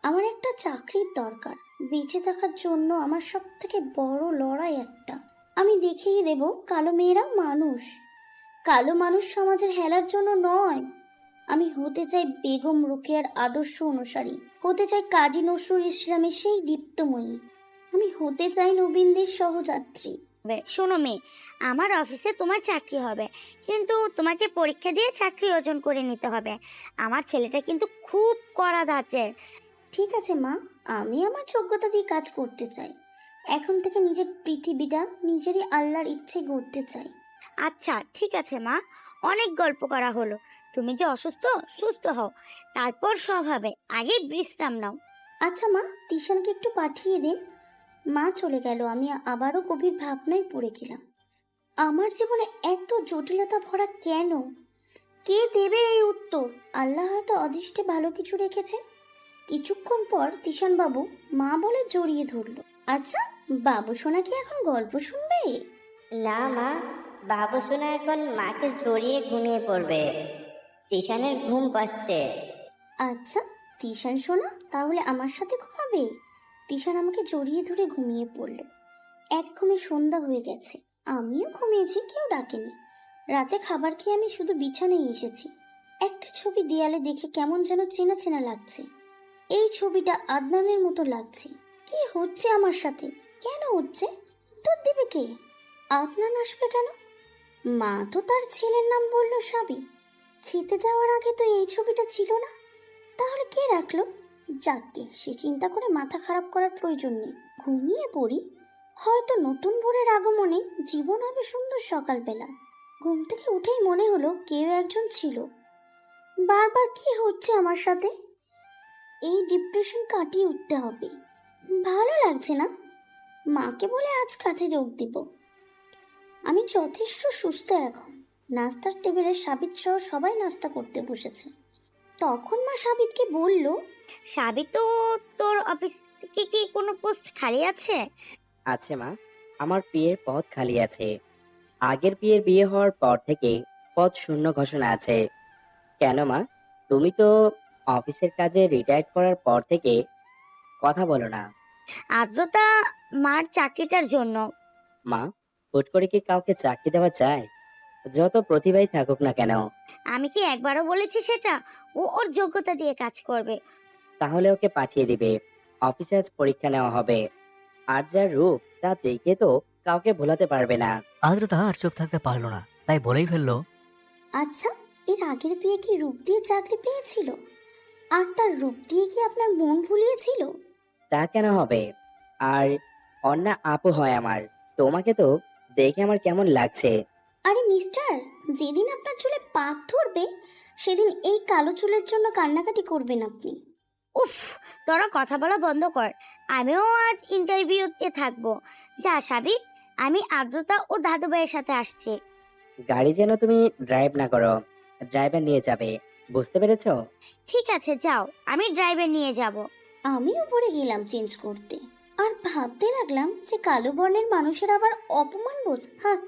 আমার একটা চাকরির দরকার। বেঁচে থাকার জন্য আমার সব থেকে বড় লড়াই একটা। আমি দেখিয়ে দেব কালো মেয়েরাও মানুষ। কালো মানুষ সমাজের হেলার জন্য নয়। আমি হতে চাই বেগম রোকেয়ার আদর্শ অনুসারী, হতে চাই কাজী নজরুল ইসলামের সেই দীপ্তময়ী, আমি হতে চাই নবীনদের সহযাত্রী। শোনো মেয়ে, আমার অফিসে তোমার চাকরি হবে, কিন্তু তোমাকে পরীক্ষা দিয়ে চাকরি অর্জন করে নিতে হবে। আমার ছেলেটা কিন্তু খুব কড়া ধাঁচের। ঠিক আছে মা, আমি আমার যোগ্যতা দিয়ে কাজ করতে চাই। এখন থেকে নিজের পৃথিবীটা নিজেরই আল্লাহর ইচ্ছে গড়তে চাই। আচ্ছা ঠিক আছে মা, অনেক গল্প করা হলো। তুমি যে অসুস্থ, সুস্থ হও, তারপর সব হবে। আগে বিশ্রাম নাও। আচ্ছা মা, তিশানকে একটু পাঠিয়ে দিন। মা চলে গেল, আমি আবারও গভীর ভাবনায় পড়ে গেলাম। আমার জীবনে এত জটিলতা ভরা কেন? কে দেবে এই উত্তর? আল্লাহ হয়তো অদৃষ্টে ভালো কিছু রেখেছে। কিছুক্ষণ পর তিশান বাবু মা বলে জড়িয়ে ধরলো। আচ্ছা, বাবু সোনা কি এখন গল্প শুনবে? না মা, বাবু সোনা এখন মাকে জড়িয়ে ঘুমিয়ে পড়বে। তিশানের ঘুম পাচ্ছে। আচ্ছা তিশান সোনা, তাহলে আমার সাথে ঘুমাবে? তিশান আমাকে জড়িয়ে ধরে ঘুমিয়ে পড়ল। এক ঘুমে সন্ধ্যা হয়ে গেছে, আমিও ঘুমিয়েছি, কেউ ডাকেনি। রাতে খাবার খেয়ে আমি শুধু বিছানায় এসেছি। একটা ছবি দেয়ালে দেখে কেমন যেন চেনা চেনা লাগছে। এই ছবিটা আদনানের মতো লাগছে। কি হচ্ছে আমার সাথে? কেন হচ্ছে? উত্তর দিবে কে? আদনান আসবে কেন? মা তো তার ছেলের নাম বলল সাবিত। খেতে যাওয়ার আগে তো এই ছবিটা ছিল না, তাহলে কে রাখলো? যাকে, সে চিন্তা করে মাথা খারাপ করার প্রয়োজন নেই, ঘুমিয়ে পড়ি। হয়তো নতুন ভোরের আগমনে জীবন হবে সুন্দর সকালবেলা। ঘুম থেকে উঠেই মনে হলো কেউ একজন ছিল। বারবার কি হচ্ছে আমার সাথে? এই ডিপ্রেশন কাটিয়ে উঠতে হবে। ভালো লাগছে না। মাকে বলে আজ কাজে যোগ দিব। আমি যথেষ্ট সুস্থ এখন। নাস্তার টেবিলে সাবিত সহ সবাই নাস্তা করতে বসেছে। তখন মা সাবিতকে বলল, সাবিত তো, তোর অফিস থেকে কি কোনো পোস্ট খালি আছে? আছে মা, আমার বিয়ের পদ খালি আছে। আগের বিয়ে হওয়ার পর থেকে পদ শূন্য ঘোষণা আছে। কেন মা, তুমি তো অফিসের কাজে রিটায়ার করার পর থেকে কথা বলো না। আদ্রতা মার চাকরিটার জন্য। মা, হুট করে কি কাউকে চাকরি দেওয়া যায়? যত প্রতিভাই থাকুক না কেন। আমি কি একবারও বলেছি সেটা? ও ওর যোগ্যতা দিয়ে কাজ করবে। তাহলে ওকে পাঠিয়ে দিবে। অফিসে আজ পরীক্ষা নেওয়া হবে। আর যার রূপ তা দেখে তো কাউকে ভোলাতে পারবে না। আদ্রতা আর চুপ থাকতে পারলো না, তাই বলেই ফেললো। আচ্ছা, এর আগের বিয়ে কি রূপ দিয়ে চাকরি পেয়েছিল? আর তার রূপ দিয়ে কি আপনার মন ভুলিয়েছিল? তা কেন হবে? আর অন্যা আপু হয় আমার। তোমাকে তো দেখে আমার কেমন লাগছে। আরে মিস্টার, যেদিন আপনার চুলে পাক ধরবে সেদিন এই কালো চুলের জন্য কান্নাকাটি করবেন আপনি। উফ, তোরা কথা বলা বন্ধ কর। আমিও আজ ইন্টারভিউতে থাকবো। যা সাবিত, আমি আদ্রতা ও দাদু ভাইয়ের সাথে আসছি। গাড়ি যেন তুমি ড্রাইভ না করো, ড্রাইভার নিয়ে যাবে। বুঝতে পেরেছো? ঠিক আছে যাও, আমি ড্রাইভার নিয়ে যাব। আমি উপরে গেলাম চেঞ্জ করতে, আর ভাবতে লাগলাম যে কালো বর্ণের মানুষের আবার অপমান বোধ। হ্যাঁ,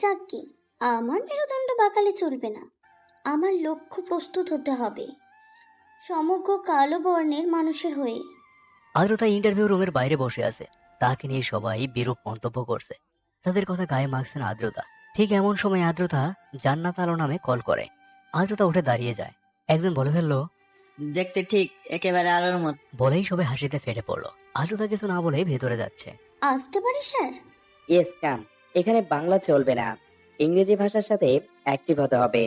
যাকে আমার মেরুদণ্ড বাঁকালে চলবে না, আমার লক্ষ্য প্রস্তুত হতে হবে সমগ্র কালো বর্ণের মানুষের হয়ে। আদ্রতা ইন্টারভিউ রুমের বাইরে বসে আছে, তাকে নিয়ে সবাই বিরূপ মন্তব্য করছে। তাদের কথা গায়ে মাখছে না আদ্রতা। ঠিক এমন সময় আদ্রতা জান্নাত আলো নামে কল করে। আদ্রতা উঠে দাঁড়িয়ে যায়। একজন বলে ফেললো, দেখতে ঠিক একেবারে আলোর মতো। বলেই সবাই হাসিতে ফেটে পড়লো। আদ্রতা কিছু না বলেই ভেতরে যাচ্ছে। আসতে পারি স্যার? Yes come. এখানে বাংলা চলবে না, ইংরেজি ভাষার সাথে অ্যাক্টিভ হতে হবে।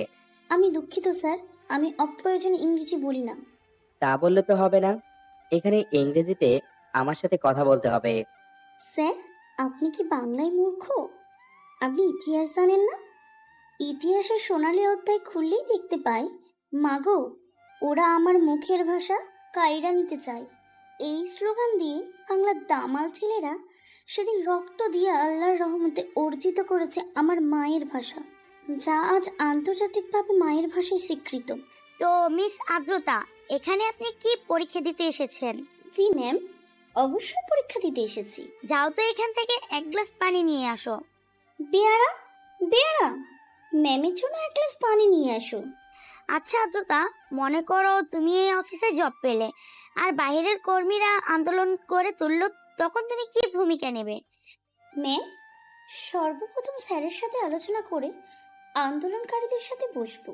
আমি দুঃখিত স্যার, আমি অপ্রয়োজনে ইংরেজি বলি না। তা বললে তো হবে না, এখানে ইংরেজিতে আমার সাথে কথা বলতে হবে। স্যার, আপনি কি বাংলায় মূর্খ? আপনি ইতিহাস জানেন না? ইতিহাসের সোনালী অধ্যায় খুললেই দেখতে পাই, মাগো ওরা আমার মুখের ভাষা কায়রা নিতে চায়। এই স্লোগান দিয়ে বাংলার দামাল ছেলেরা সেদিন রক্ত দিয়ে আল্লাহর রহমতে অর্জিত করেছে আমার মায়ের ভাষা, যা আজ আন্তর্জাতিকভাবে মায়ের ভাষায় স্বীকৃত। তো মিস আদ্রতা, এখানে আপনি কি পরীক্ষা দিতে এসেছেন? জি ম্যাম, অবশ্যই পরীক্ষা দিতে এসেছি। যাও তো এখান থেকে এক গ্লাস পানি নিয়ে আসো। বেয়ারা, বেয়ারা, ম্যামের জন্য এক গ্লাস পানি নিয়ে আসো। আচ্ছা আদ্রতা, মনে করো তুমি এই অফিসে জব পেলে আর বাইরের কর্মীরা আন্দোলন করে তুললো, তখন তুমি কি ভূমিকা নেবে? ম্যাম, সর্বপ্রথম স্যারের সাথে আলোচনা করে আন্দোলনকারীদের সাথে বসবো,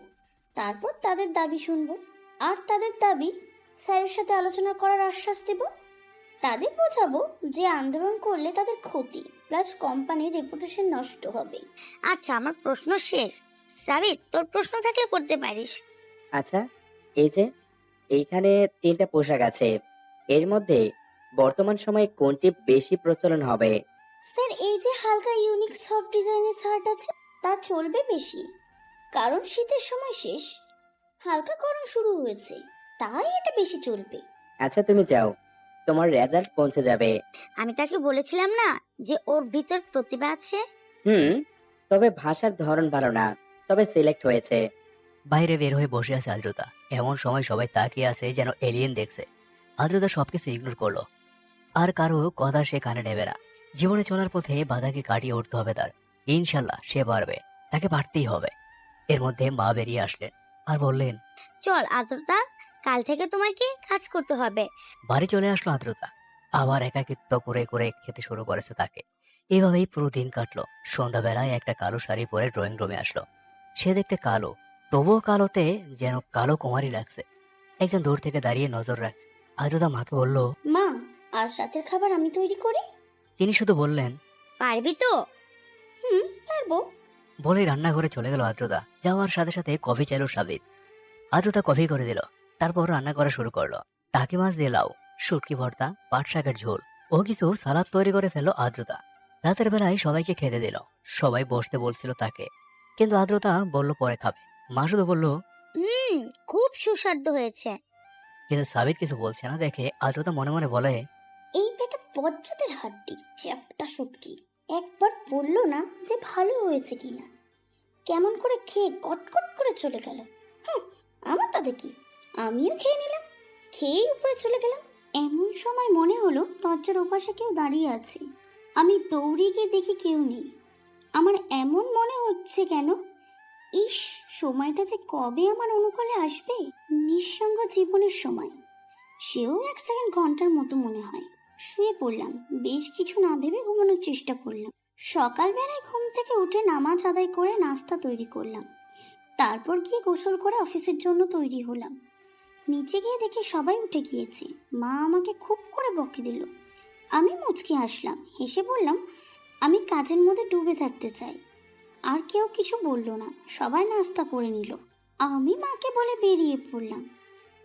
তারপর তাদের দাবি শুনবো, আর তাদের দাবি স্যারের সাথে আলোচনা করার আশ্বাস দেব। তাদের বোঝাবো যে আন্দোলন করলে তাদের ক্ষতি, প্লাস কোম্পানির রেপুটেশন নষ্ট হবে। আচ্ছা, আমার প্রশ্ন শেষ। সাবিত, তোর প্রশ্ন থাকলে করতে পারিস। আচ্ছা, এই যে এইখানে 3টা পোশাক আছে, এর মধ্যে বর্তমান সময়ে কোনটি বেশি প্রচলন হবে? স্যার, এই যে হালকা ইউনিক সফট ডিজাইনের শার্ট আছে তা চলবে বেশি, কারণ শীতের সময় শেষ, হালকা গরম শুরু হয়েছে, তাই এটা বেশি চলবে। আচ্ছা তুমি যাও, তোমার রেজাল্ট পৌঁছে যাবে। আমি তাকে বলেছিলাম না যে ওর ভিতর প্রতিভা আছে। তবে ভাষার ধরন ভালো না, তবে সিলেক্ট হয়েছে। বাইরে বের হয়ে বসে আছে আদ্রতা। এমন সময় সবাই তাকিয়ে আছে যেন এলিয়েন দেখছে। আদ্রতা সবকিছু ইগনোর করলো, আর কারো কথা সে কানে নেবে না। জীবনে চলার পথে বাধাকে কাটিয়ে উঠতে হবে তার। ইনশাল্লাহ সে পারবে, তাকে পারতেই হবে। এর মধ্যে মা বেরিয়ে আসলেন আর বললেন, চল আদ্রতা, কাল থেকে তোমাকে কাজ করতে হবে। বাড়ি চলে আসলো আদ্রতা। আবার একাকিত্ব করে করে খেতে শুরু করেছে তাকে। এভাবেই পুরো দিন কাটলো। সন্ধ্যাবেলায় একটা কালো শাড়ি পরে ড্রয়িং রুমে আসলো। সে দেখতে কালো, তবুও কালোতে যেন কালো কুমারী লাগছে। একজন দূর থেকে দাঁড়িয়ে নজর রাখছে। আদ্রতা মাকে বলল, মা, আজ রাতের খাবার আমি তৈরি করি? তিনি শুধু বললেন, পারবি তো? পারবো। বলেই রান্নাঘরে চলে গেল আদ্রতা। যাওয়ার সাথে সাথে কফি চাইলো সাবিত। আদ্রতা কফি করে দিল, তারপর রান্না করা শুরু করলো। টাকি মাছ দিয়ে লাউ, শুটকি ভর্তা, পাট শাকের ঝোল ও কিছু সালাদ তৈরি করে ফেললো আদ্রতা। রাতের বেলায় সবাইকে খেতে দিল। সবাই বসতে বলছিল তাকে, কিন্তু আদ্রতা বলল পরে খাবে। মা শুধু বলল, খুব সুস্বাদু হয়েছে। কিন্তু সাবিত কিছু বলছে না দেখে আদ্রতা মনে মনে বলে, এই বেটা বজ্জাতের হাড্ডি, চ্যাপটা শুটকি, একবার বললো না যে ভালো হয়েছে কিনা, কেমন করে খেয়ে কটকট করে চলে গেল। আমার তাতে কি, আমিও খেয়ে নিলাম, খেয়েই উপরে চলে গেলাম। এমন সময় মনে হলো দরজার ওপাশে কেউ দাঁড়িয়ে আছে। আমি দৌড়ে গিয়ে দেখি কেউ নেই। আমার এমন মনে হচ্ছে কেন, ইস, সময়টা যে কবে আমার অনুকূলে আসবে। নিঃসঙ্গ জীবনের সময়, সেও 1 সেকেন্ড ঘন্টার মতো মনে হয়। শুয়ে পড়লাম, বেশ কিছু না ভেবে ঘুমানোর চেষ্টা করলাম। সকালবেলায় ঘুম থেকে উঠে নামাজ আদায় করে নাস্তা তৈরি করলাম, তারপর গিয়ে গোসল করে অফিসের জন্য তৈরি হলাম। নিচে গিয়ে দেখি সবাই উঠে গিয়েছে। মা আমাকে খুব করে বকে দিল। আমি মুচকি হাসলাম, হেসে বললাম আমি কাজের মধ্যে ডুবে থাকতে চাই। আর কেউ কিছু বলল না, সবাই নাস্তা করে নিল। আমি মাকে বলে বেরিয়ে পড়লাম।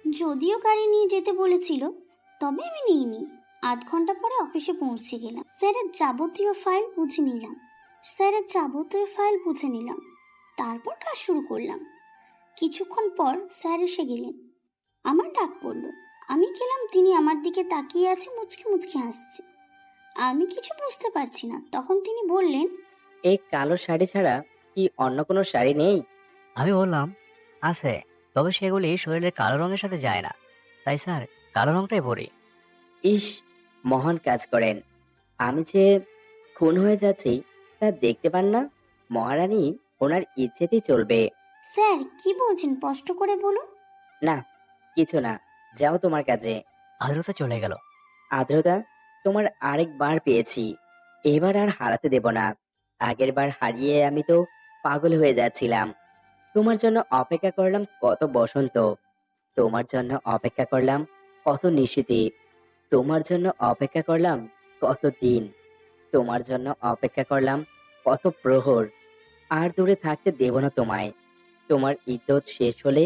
যদিও গাড়ি নিয়ে যেতে বলেছিল, তবে আমি নিইনি। 8 ঘন্টা পরে অফিসে পৌঁছে গেলাম। স্যারের যাবতীয় ফাইল বুঝে নিলাম, তারপর কাজ শুরু করলাম। কিছুক্ষণ পর স্যার এসে গেলেন। আমার ডাক পড়ল, আমি গেলাম। তিনি আমার দিকে তাকিয়ে আছে, মুচকি মুচকি হাসছে। আমি কিছু বুঝতে পারছি না। তখন তিনি বললেন, এই কালো শাড়ি ছাড়া কি অন্য কোনো শাড়ি নেই? আমি বললাম, আছে, তবে সেগুলি শরীরের কালো রঙের সাথে যায় না। তাই স্যার কালো রংটাই পরি। ইস, মহান কাজ করেন। আমি যে খুন হয়ে যাচ্ছি তা দেখতে পান না? মহারানী ওনার ইচ্ছেতেই চলবে। স্যার কি বলছেন স্পষ্ট করে বলুন। না, কিছু না, যাও তোমার কাজে। আদ্রতা চলে গেল। আদ্রতা, তোমার আরেকবার পেয়েছি, এবার আর হারাতে দেব না। আগের বার হারিয়ে আমি তো পাগল হয়ে যাচ্ছিলাম। তোমার জন্য অপেক্ষা করলাম কত বসন্ত, তোমার জন্য অপেক্ষা করলাম কত নিশীথে, তোমার জন্য অপেক্ষা করলাম কত দিন, তোমার জন্য অপেক্ষা করলাম কত প্রহর। আর দূরে থাকতে দেব না তোমায়। তোমার ইদ্যত শেষ হলে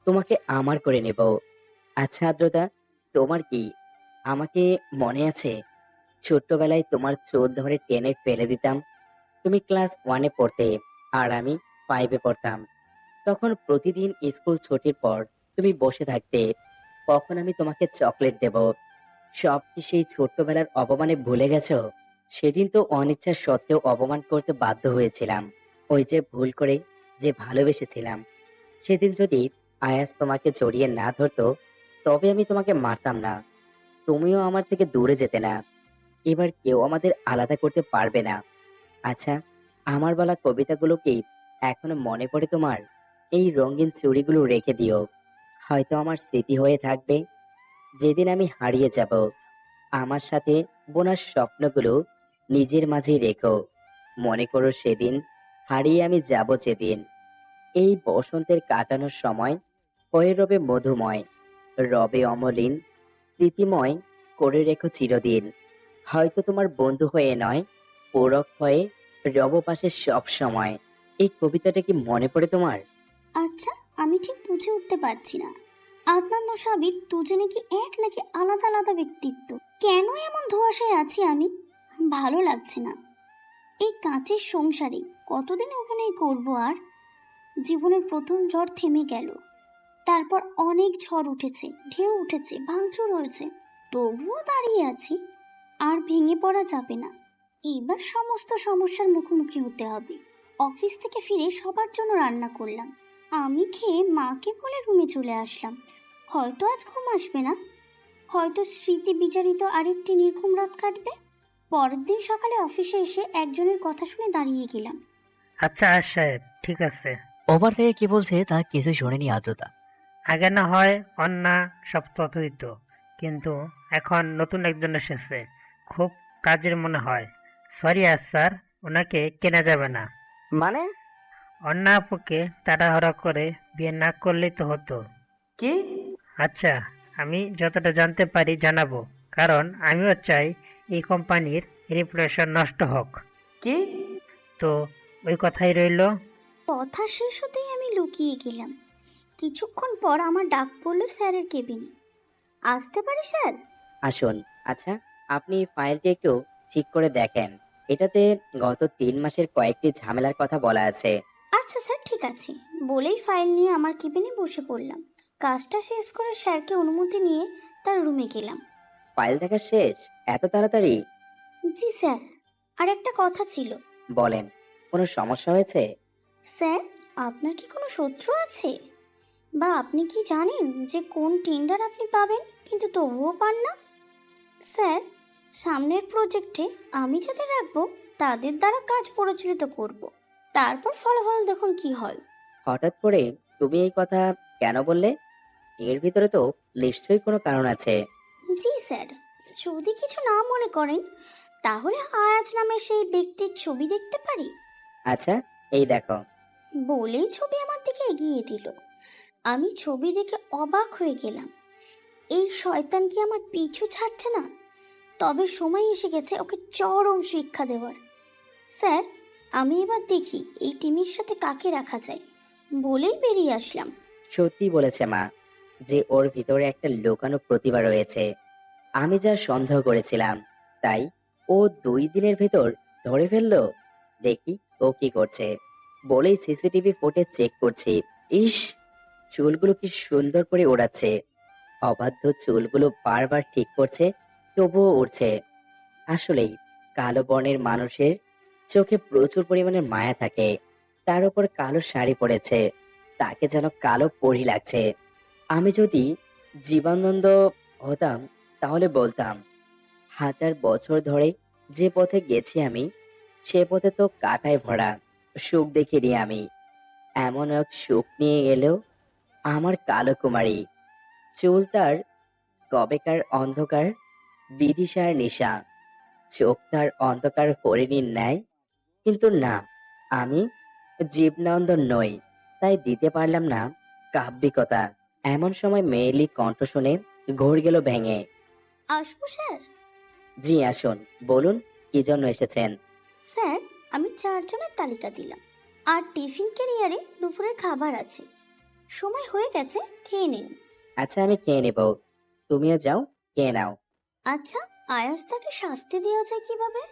তোমাকে আমার করে নেব। আচ্ছা আদ্রতা, তোমার কি আমাকে মনে আছে? ছোট্টবেলায় তোমার চোখ ধরে টেনে ফেলে দিতাম। তুমি ক্লাস 1-এ পড়তে আর আমি 5-এ পড়তাম। তখন প্রতিদিন স্কুল ছুটির পর তুমি বসে থাকতে, কখন আমি তোমাকে চকলেট দেব। সব কি সেই ছোট্টবেলার অপমানে ভুলে গেছো? সেদিন তো অনিচ্ছা সত্ত্বেও অপমান করতে বাধ্য হয়েছিলাম। ওই যে ভুল করে যে ভালোবেসেছিলাম। সেদিন যদি আয়াস তোমাকে জড়িয়ে না ধরতো, তবে আমি তোমাকে মারতাম না, তুমিও আমার থেকে দূরে যেতে না। এবার কেউ আমাদের আলাদা করতে পারবে না। আচ্ছা, আমার বলা কবিতাগুলো কি এখনো মনে পড়ে তোমার? এই রঙিন চুড়িগুলো রেখে দিও, হয়তো আমার স্মৃতি হয়ে থাকবে। যেদিন আমি হারিয়ে যাব, আমার সাথে বোনার স্বপ্নগুলো নিজের মাঝেই রেখো। মনে করো সেদিন হারিয়ে আমি যাব যেদিন। এই বসন্তের কাটানোর সময় হয়ে রবে মধুময়, রবে অমলিন, স্মৃতিময় করে রেখো চিরদিন। হয়তো তোমার বন্ধু হয়ে নয়, পূরক হয়ে রব পাশে সব সময়। এই কবিতাটা কি মনে পড়ে তোমার? আচ্ছা, আমি ঠিক বুঝে উঠতে পারছি না আদনান ও সাবিত দুজনে কি এক নাকি আলাদা আলাদা ব্যক্তিত্ব। কেন এমন ধোঁয়াশায় আছি আমি? ভালো লাগছে না। এই কাঁচের সংসারে কতদিন অভিনয় করব আর? জীবনের প্রথম ঝড় থেমে গেল, তারপর অনেক ঝড় উঠেছে, ঢেউ উঠেছে, ভাঙচুর হয়েছে, তবুও দাঁড়িয়ে আছি। আর ভেঙে পড়া যাবে না। এবার সমস্ত সমস্যার মুখোমুখি হতে হবে। অফিস থেকে ফিরে সবার জন্য রান্না করলাম, আমি খেয়ে মাকে বলে রুমে চলে আসলাম। হয়তো আজ ঘুম আসবে না, হয়তো স্মৃতি বিচারিত আরেকটি নির্ঘুম রাত কাটবে। পরের দিন সকালে অফিসে এসে একজনের কথা শুনে দাঁড়িয়ে গেলাম। আচ্ছা সাহেব, ঠিক আছে। ওভার থেকে কি বলছে তা কিছুই শোনেনি আদ্রতা। আগে না হয় অন্যা সব তথ্যই তো, কিন্তু এখন নতুন একজন এসেছে, খুব কাজের মনে হয়। সরি স্যার, ওনাকে কেনা যাবে না। মানে? অন্যা আপুকে তাড়াহুড়া করে বিয়ে না করলেই তো হতো। কি? আচ্ছা, আমি যতটা জানতে পারি জানাবো, কারণ আমিও চাই এই কোম্পানির রেপুটেশন নষ্ট হোক। কি? তো ওই কথাই রইল। কথা শেষ হতেই আমি লুকিয়ে গেলাম। কিছুক্ষণ পর আমার ডাক পড়লো স্যারের কেবিনে। আসতে পারি স্যার? আসুন। আচ্ছা, আপনি ফাইলটি একটু ঠিক করে দেখেন। এটাতে গত 3 মাসের কয়েকটি ঝামেলার কথা বলা আছে। আচ্ছা স্যার, ঠিক আছে বলেই ফাইল নিয়ে আমার কেবিনে বসে পড়লাম। কাজটা শেষ করে স্যারকে অনুমতি নিয়ে তার রুমে গেলাম। ফাইল দেখা শেষ এত তাড়াতাড়ি? জি স্যার, আর একটা কথা ছিল। বলেন, কোনো সমস্যা হয়েছে? স্যার, আপনার কি কোনো শত্রু আছে? বা আপনি কি জানেন যে কোন টেন্ডার আপনি পাবেন কিন্তু তবুও পান না? স্যার, সামনের প্রজেক্টে আমি যাদের রাখবো তাদের দ্বারা কাজ পরিচালিত করব, তারপর ফলাফল দেখুন কি হয়। হঠাৎ করে তুমি এই কথা কেন বললে? এর ভিতরে তো নিশ্চয়ই কোনো কারণ আছে। জি স্যার, যদি কিছু না মনে করেন তাহলে আয়াজ নামের সেই ব্যক্তির ছবি দেখতে পারি? আচ্ছা, এই দেখো। বলেই ছবি আমার দিকে এগিয়ে দিল। আমি ছবি দেখে অবাক হয়ে গেলাম। এই শয়তান কি আমার পিছু ছাড়ছে না? তবে সময় এসে গেছে ওকে চরম শিক্ষা দেওয়ার। স্যার, আমি এবার দেখি এই টিমের সাথে কাকে রাখা যায়, বলেই বেরিয়ে আসলাম। সত্যি বলেছে মা, যে ওর ভিতরে একটা লুকানো প্রতিভা রয়েছে। আমি যা সন্দেহ করেছিলাম, তাই ও 2 দিনের ভেতর ধরে ফেললো। দেখি ও কি করছে। বলেই সিসিটিভি ফুটেজ চেক করছি। ইস, চুলগুলো কি সুন্দর করে ওড়াচ্ছে। অবাধ্য চুলগুলো বারবার ঠিক করছে, তবুও উড়ছে। আসলেই কালো বর্ণের মানুষের চোখে প্রচুর পরিমাণে মায়া থাকে। তার উপর কালো শাড়ি পরেছে, তাকে যেন কালো পরি লাগছে। আমি যদি জীবনানন্দ হতাম তাহলে বলতাম, 1000 বছর ধরে যে পথে গেছি আমি, সে পথে তো কাঁটায় ভরা। সুখ দেখিনি আমি, এমন এক সুখ নিয়ে এলেও আমার কালো কুমারী। চুল তার কবেকার অন্ধকার, বিদিশার নিশা। চোখ তার অন্ধকার হরিণীর ন্যায়। কিন্তু না, আমি জীবনানন্দ নই, তাই দিতে পারলাম না কাব্যিকতা। এমন সময় মেয়েলি কণ্ঠ শুনে ঘোর গেল ভেঙে। আসবো স্যার? জি আসুন, বলুন কি জন্য এসেছেন। স্যার, আমি 4 জনের তালিকা দিলাম, আর টিফিন ক্যারিয়ারে দুপুরের খাবার আছে। সময় হয়ে গেছে, খেয়ে নিন। আচ্ছা আমি খেয়ে নেব, তুমিও যাও, খেয়ে নাও। আচ্ছা, আয়াস্তাকে শাস্তি দেওয়া যায় কিভাবে?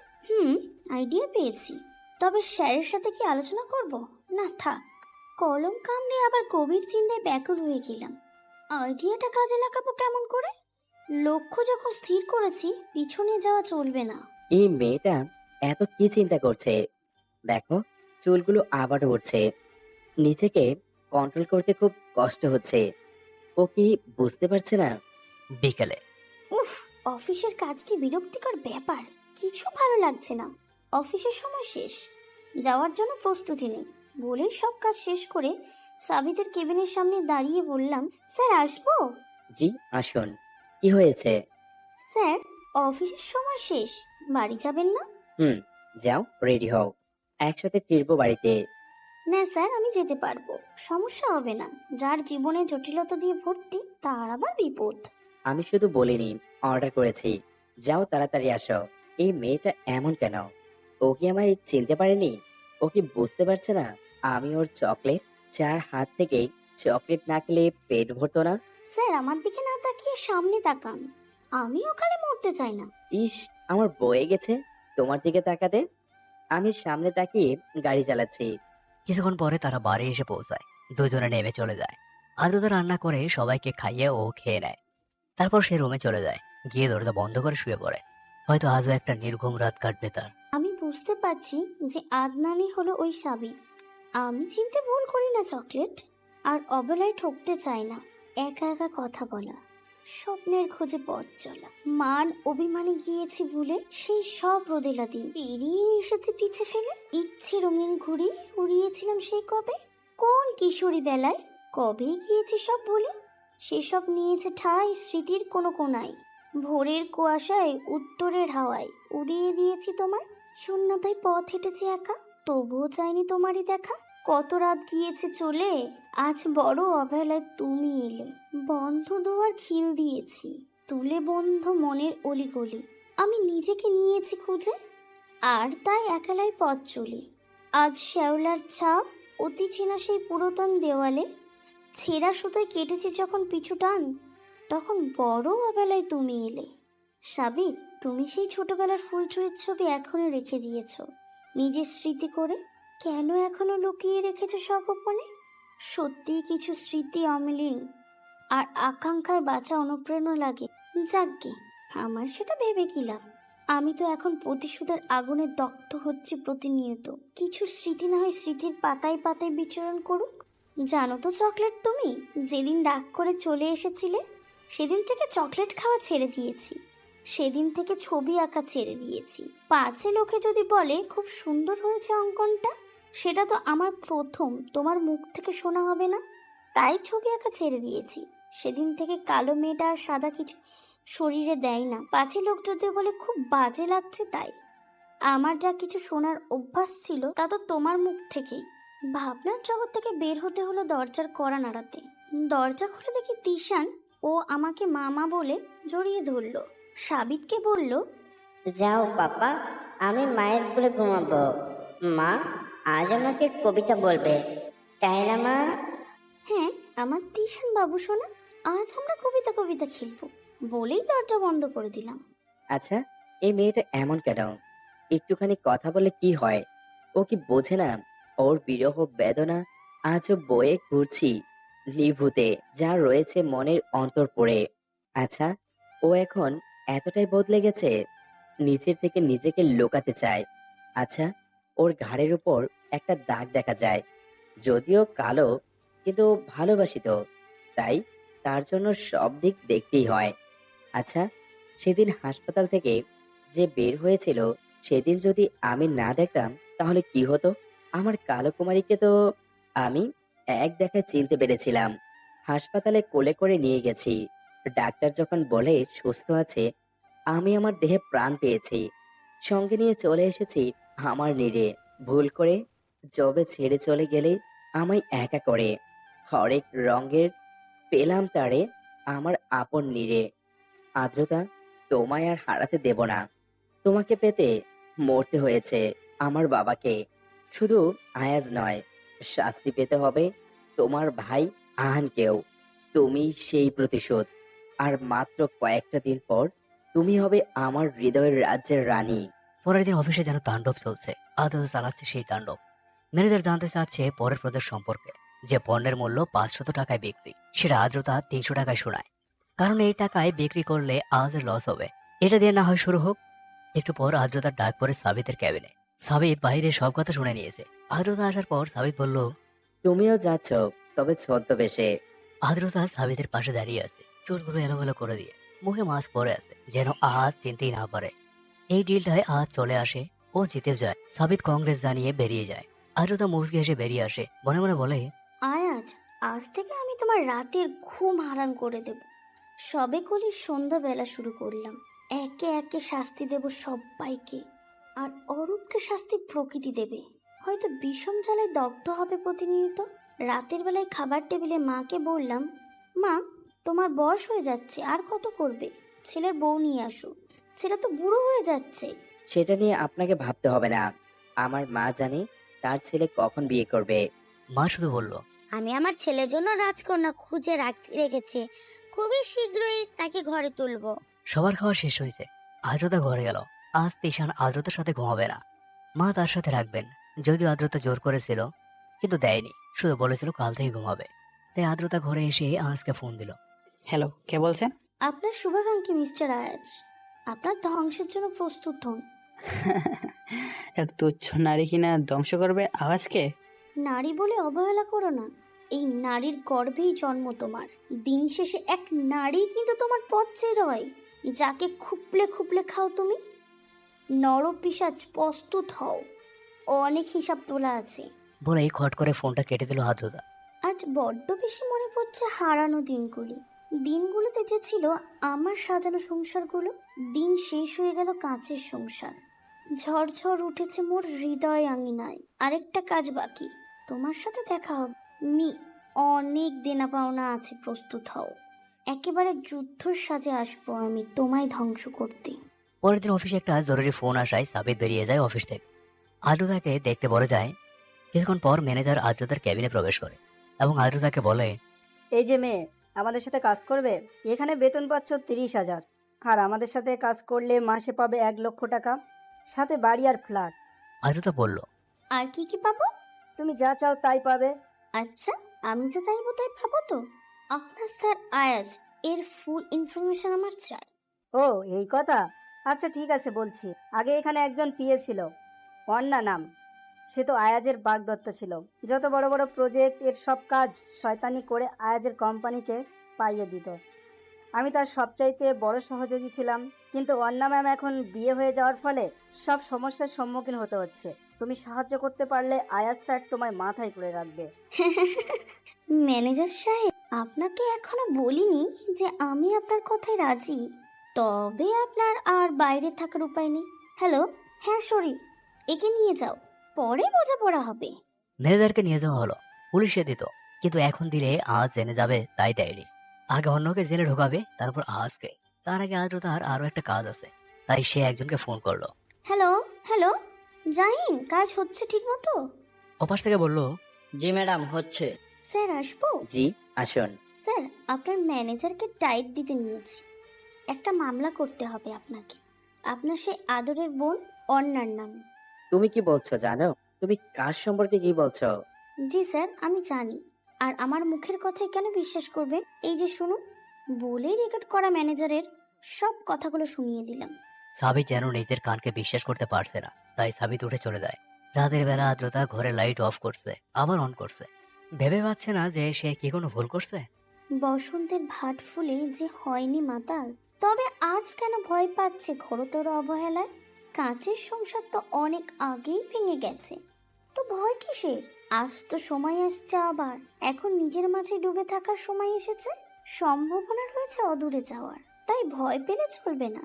আইডিয়া পেয়েছি। তবে স্যারের সাথে কি আলোচনা করব? না থাক, কলম কামড়ে আবার গভীর চিন্তায় ব্যাকুল হয়ে গেলাম। আইডিয়াটা কাজে লাগাবো কেমন করে? লক্ষ্য যখন স্থির করেছি, পিছনে যাওয়া চলবে না। এই মেয়েটা এত কি চিন্তা করছে, দেখো চুলগুলো আবার উঠছে। নিজেকে কন্ট্রোল করতে খুব কষ্ট হচ্ছে। ও কি বুঝতে পারছে না? বিকেলে উফ, অফিসের কাজ কি বিরক্তিকর ব্যাপার! কিছু ভালো লাগছে না। অফিসের সময় শেষ, যাওয়ার জন্য প্রস্তুতি নেই বলেই সব কাজ শেষ করে সাবিতের কেবিনের সামনে দাঁড়িয়ে বললাম, স্যার আসবো? জি আসুন, কি হয়েছে? স্যার, অফিসের সময় শেষ, বাড়ি যাবেন না? হুম, যাও রেডি হও, একসাথে ফিরবো বাড়িতে। না স্যার, আমি যেতে পারবো, সমস্যা হবে না। যার জীবনে জটিলতা দিয়ে ভর্তি, তার আবার বিপদ। আমি শুধু বলিনি, অর্ডার করেছি। যাও তাড়াতাড়ি আসো। এই মেয়েটা এমন কেন? ও কি আমায় চিনতে পারেনি? ও কি বুঝতে পারছে না আমি ওর চকলেট? যার হাত থেকে চকলেট না খেলে পেট ভরতো না। স্যার, আমার দিকে না তাকিয়ে সামনে তাকান, আমি ওখানে মরতে চাই না। ইস, আমার বয়ে গেছে তোমার দিকে তাকাতে। আমি সামনে তাকিয়ে গাড়ি চালাচ্ছি। কিছুক্ষণ পরে তারা বাড়ি এসে পৌঁছায়। দুজনে নেমে চলে যায়। আদ্রতা রান্না করে সবাইকে খাইয়ে ও খেয়ে নেয়। তারপর সে রুমে চলে যায়, গিয়ে দরজা বন্ধ করে শুয়ে পড়ে। হয়তো আজও একটা নির্ঘুম রাত কাটবে তার। আমি বুঝতে পারছি যে আদনানি হলো ওই সাবিত। আমি চিনতে ভুল করি না চকলেট, আর অবলায় ঠকতে চাই না। একা একা কথা বলা, স্বপ্নের খোঁজে পথ চলা, মান অভিমানে গিয়েছি ভুলে, সেই সব রোদেলা দিন পেরিয়ে এসেছি পিছে ফেলে। ইচ্ছে রঙিন ঘুড়ি উড়িয়েছিলাম সেই কবে, কোন কিশোরী বেলায়, কবে গিয়েছি সব ভুলে। সেসব নিয়েছে ঠাঁই স্মৃতির কোনো কোনায়। ভোরের কুয়াশায় উত্তরের হাওয়ায় উড়িয়ে দিয়েছি তোমায়। শূন্যতায় পথ হেঁটেছি একা, তবুও চাইনি তোমারই দেখা। কত রাত গিয়েছে চলে, আজ বড় অবহেলায় তুমি এলে। বন্ধ দুয়ার খিল দিয়েছি, তুলে বন্ধ মনের অলিগলি। আমি নিজেকে নিয়েছি খুঁজে, আর তাই একালাই পথ চলি। আজ শ্যাওলার ছাপ অতি চেনা সেই পুরাতন দেওয়ালে। ছেঁড়া সুতোয় কেটেছি যখন পিছু টান, তখন বড় অবেলায় তুমি এলে। সাবিত, তুমি সেই ছোটবেলার ফুলচুরির ছবি এখনো রেখে দিয়েছ নিজের স্মৃতি করে। কেন এখনো লুকিয়ে রেখেছো সগোপনে? সত্যিই কিছু স্মৃতি অমিলিন, আর আকাঙ্ক্ষায় বাঁচা অনুপ্রেরণা লাগে। যাকগে, আমার সেটা ভেবে কি লাভ? আমি তো এখন প্রতিশোধের আগুনে দগ্ধ হচ্ছি প্রতিনিয়ত। কিছু স্মৃতি না হয় স্মৃতির পাতায় পাতায় বিচরণ করুক। জানো তো চকলেট, তুমি যেদিন রাগ করে চলে এসেছিলে, সেদিন থেকে চকলেট খাওয়া ছেড়ে দিয়েছি। সেদিন থেকে ছবি আঁকা ছেড়ে দিয়েছি। পাছে লোকে যদি বলে খুব সুন্দর হয়েছে অঙ্কনটা, সেটা তো আমার প্রথম তোমার মুখ থেকে শোনা হবে না। তাই ছবি আঁকা ছেড়ে দিয়েছি। সেদিন থেকে কালো মেয়েটা আর সাদা কিছু শরীরে দেয় না। পাছে লোক যদি বলে খুব বাজে লাগছে, তাই আমার যা কিছু শোনার অভ্যাস ছিল, তা তো তোমার মুখ থেকেই। ভাবনার জগৎ থেকে বের হতে হলো দরজার কড়া নাড়াতে। দরজা খুলে দেখি তিশান। ও আমাকে মামা বলে জড়িয়ে ধরলো। সাবিতকে বলল, যাও পাপা, আমি মায়ের কোলে ঘুমাবো। মা, আজ আমাকে কবিতা বলবে, তাই না মা? হ্যাঁ আমার তিশান বাবু সোনা, আজ আমরা কবিতা কবিতা খেলবো বলেই দরজা বন্ধ করে দিলাম। আচ্ছা, এই মেয়েটা এমন কেন? একটুখানি কথা বলে কি হয়? ও কি বোঝে না ওর বিরহ বেদনা আজও বয়ে ঘুরছি নিভৃতে, যা রয়েছে মনের অন্তরপুরে। আচ্ছা, ও এখন এতটাই বদলে গেছে, নিজের থেকে নিজেকে লুকাতে চায়। আচ্ছা, ওর ঘাড়ের উপর একটা দাগ দেখা যায়, যদিও কালো, কিন্তু ভালোবাসি তো, তাই তার জন্য সব দিক দেখতেই হয়। আচ্ছা, সেদিন হাসপাতাল থেকে যে বের হয়েছিল, সেদিন যদি আমি না দেখতাম তাহলে কি হতো? আমার কালো কুমারীকে তো আমি এক দেখায় চিনতে পেরেছিলাম। হাসপাতালে কোলে করে নিয়ে গেছি। ডাক্তার যখন বলে সুস্থ আছে, আমি আমার দেহে প্রাণ পেয়েছি। সঙ্গে নিয়ে চলে এসেছি আমার নীড়ে। ভুল করে জবে ছেড়ে চলে গেলে আমায় একা করে। হরেক রঙের পেলাম তারে আমার আপন নীড়ে। আদ্রতা, তোমায় আর হারাতে দেব না। তোমাকে পেতে মরতে হয়েছে আমার বাবাকে। শুধু আয়াজ নয়, শাস্তি পেতে হবে তোমার ভাই আহানকেও। তুমি সেই প্রতিশোধ। আর মাত্র কয়েকটা দিন পর তুমি হবে আমার হৃদয়ের রাজ্যের রানী। পরের দিন অফিসে যেন তাণ্ডব চলছে। আদ্রতা চালাচ্ছে সেই তাণ্ডব। ম্যানেজার জানতে চাচ্ছে পরের প্রজেক্ট সম্পর্কে। যে পণ্যের মূল্য 500 টাকায় বিক্রি, সেটা আদ্রতা 300 টাকায় শোনায়। কারণ এই টাকায় বিক্রি করলে আজের লস হবে। এটা দিয়ে না হয় শুরু হোক। একটু পর আদ্রতার ডাক পড়ে সাবিতের ক্যাবিনে। সাবিত বাইরে সব কথা শুনে নিয়েছে। আদ্রতা আসার পর সাবিত বলল, তুমিও যাচ্ছ, তবে ছদ্মবেশে। আদ্রতা সাবিতের পাশে দাঁড়িয়ে আছে, চুলগুলো এলোমেলো করে দিয়ে, মুখে মাস্ক পরে আছে, যেন আজ চিনতেই না পারে। এই ডিলটায় আজ চলে আসে, ও জিতে যায়। সাবিত কংগ্রেস জানিয়ে বেরিয়ে যায়। আদ্রতা মুচকি এসে বেরিয়ে আসে, মনে মনে বলে, আয়াজ, আজ থেকে আমি তোমার রাতের ঘুম হারাম করে দেব। সবে কলি সন্ধ্যাবেলা শুরু করলাম। একে একে শাস্তি দেব সবাইকে। আর অরূপকে শাস্তি প্রকৃতি দেবে। হয়তো বিষম জ্বালায় দগ্ধ হবে প্রতিনিয়ত। রাতের বেলায় খাবার টেবিলে মাকে বললাম, মা, তোমার বয়স হয়ে যাচ্ছে, আর কত করবে? ছেলের বউ নিয়ে আসো। ছেলে তো বুড়ো হয়ে যাচ্ছে। সেটা নিয়ে আপনাকে ভাবতে হবে না। আমার মা জানে তার ছেলে কখন বিয়ে করবে। মা শুধু বলল, আমি আমার ছেলের জন্য রাজকন্যা খুঁজে রেখেছি, খুবই শীঘ্রই তাকে ঘরে তুলবো। সবার খাওয়া শেষ হয়েছে। আদ্রতা ঘরে গেল। আজ তিশান আদ্রতার সাথে ঘুমাবে না। মা তার সাথে রাখবেন। যদিও আদ্রতা জোর করেছিল, কিন্তু দেয়নি, শুধু বলেছিল কাল থেকে ঘুমাবে। তাই আদ্রতা ঘরে এসে আজকে ফোন দিল। হ্যালো, কে বলছেন? আপনার শুভাকাঙ্ক্ষী মিস্টার আয়াজ। আপনার ধ্বংসের জন্য প্রস্তুত হন। এক তুচ্ছ নারী কিনা ধ্বংস করবে আওয়াজকে? নারী বলে অবহেলা করো না। এই নারীর গর্ভেই জন্ম তোমার। দিন শেষে এক নারী কিন্তু তোমার পথ চেয়ে রয়, যাকে খুপলে খুপলে খাও তুমি। নরপিশাচ, প্রস্তুত হও। অনেক হিসাব তোলা আছে। বলেই খট করে ফোনটা কেটে দিল আদ্রতা। আজ বড্ড বেশি মনে পড়ছে হারানো দিনগুলি। দিনগুলোতে যে ছিল আমার সাজানো সংসারগুলো, দিন শেষ হয়ে গেল কাঁচের সংসার। ঝড় উঠেছে মোর হৃদয় আঙিনায়। আরেকটা কাজ বাকি, তোমার সাথে দেখা হবে। অনেক দেনা পাওনা আছে, প্রস্তুত হও। একেবারে যুদ্ধর সাজে আসবো আমি তোমায় ধ্বংস করতে। পরের দিন অফিসে একটা জরুরি ফোন আসায় সাবিত বেরিয়ে যায় অফিস থেকে। আদ্রতাকে দেখতে বলে যায়। কিছুক্ষণ পর ম্যানেজার আদ্রতার ক্যাবিনে প্রবেশ করে এবং আদ্রতাকে বলে, এই যে মেয়ে, আমাদের সাথে কাজ করবে। এখানে বেতন পাচ্ছ 30,000, আর আমাদের সাথে কাজ করলে মাসে পাবে 1,00,000 টাকা, সাথে বাড়ি আর ফ্ল্যাট। আদ্রতা বলল, আর কি কি পাবো? তুমি যা চাও তাই পাবে। আচ্ছা, আমি যে চাইবো তাই পাবো তো? আপনার স্যার আয়াজ, এর ফুল ইনফরমেশন আমার চাই। ও, এই কথা। আচ্ছা ঠিক আছে, বলছি। আগে এখানে একজন পিএ ছিল, অন্না নাম। সে তো আয়াজের বাগদত্তা ছিল। যত বড় বড় প্রজেক্ট, এর সব কাজ শয়তানি করে আয়াজের কোম্পানিকে পাইয়ে দিত। আমি তার সবচাইতে বড় সহযোগী ছিলাম। কিন্তু অন্না ম্যাম এখন বিয়ে হয়ে যাওয়ার ফলে সব সমস্যার সম্মুখীন হতে হচ্ছে। তুমি সাহায্য করতে পারলে আয়াজ স্যার তোমায় মাথায় করে রাখবে। ম্যানেজার সাহেব, আপনাকে এখনো বলিনি যে আমি আপনার কথায় রাজি। তবে আপনার আর বাইরে থাকার উপায় নেই। হ্যালো, হ্যাঁ সরি, একে নিয়ে যাও, পরে বোঝাপড়া হবে। ম্যানেজারকে নিয়ে যাওয়া হলো। পুলিশে দিত, কিন্তু এখন দিলে আজ জেনে যাবে, তাই দেয়নি। আগে অন্যকে জেলে ঢোকাবে, তারপর আজকে। তার আগে আদ্রতার আরো একটা কাজ আছে, তাই সে একজনকে ফোন করলো। হ্যালো হ্যালো জাহিন, কাজ হচ্ছে ঠিক মতো? ওপাশ থেকে বলল, জি ম্যাডাম, হচ্ছে। স্যার আসবো? জি, আসুন। স্যার, আপনার ম্যানেজারকে টাইট দিতে নিয়েছি। একটা মামলা করতে হবে আপনাকে। আপনার সেই আদরের বোন অন্যার নাম। তুমি কি বলছো জানো? তুমি কার সম্পর্কে কি বলছো? জি স্যার, আমি জানি। আর আমার মুখের কথায় কেন বিশ্বাস করবে? এই যে শুনুন, বলেই রেকর্ড করা ম্যানেজারের সব কথাগুলো শুনিয়ে দিলাম। সাবিত যেন নিজের কানকে বিশ্বাস করতে পারছে না, তাই সাবিত উঠে চলে যায়। রাতের বেলা আদ্রতা ঘরে লাইট অফ করছে, আবার অন করছে। ভেবে পাচ্ছে না যে সে কি কোনো ভুল করছে। বসন্তের ভাট ফুলে যে হয়নি মাতাল, তবে আজ কেন ভয় পাচ্ছে ঘোরতর অবহেলায়? কাঁচের সংসার তো অনেক আগেই ভেঙে গেছে, তো ভয় কিসের? আজ তো সময় আসছে, আবার এখন নিজের মাঝে ডুবে থাকার সময় এসেছে। সম্ভাবনা রয়েছে অদূরে যাওয়ার, তাই ভয় পেলে চলবে না।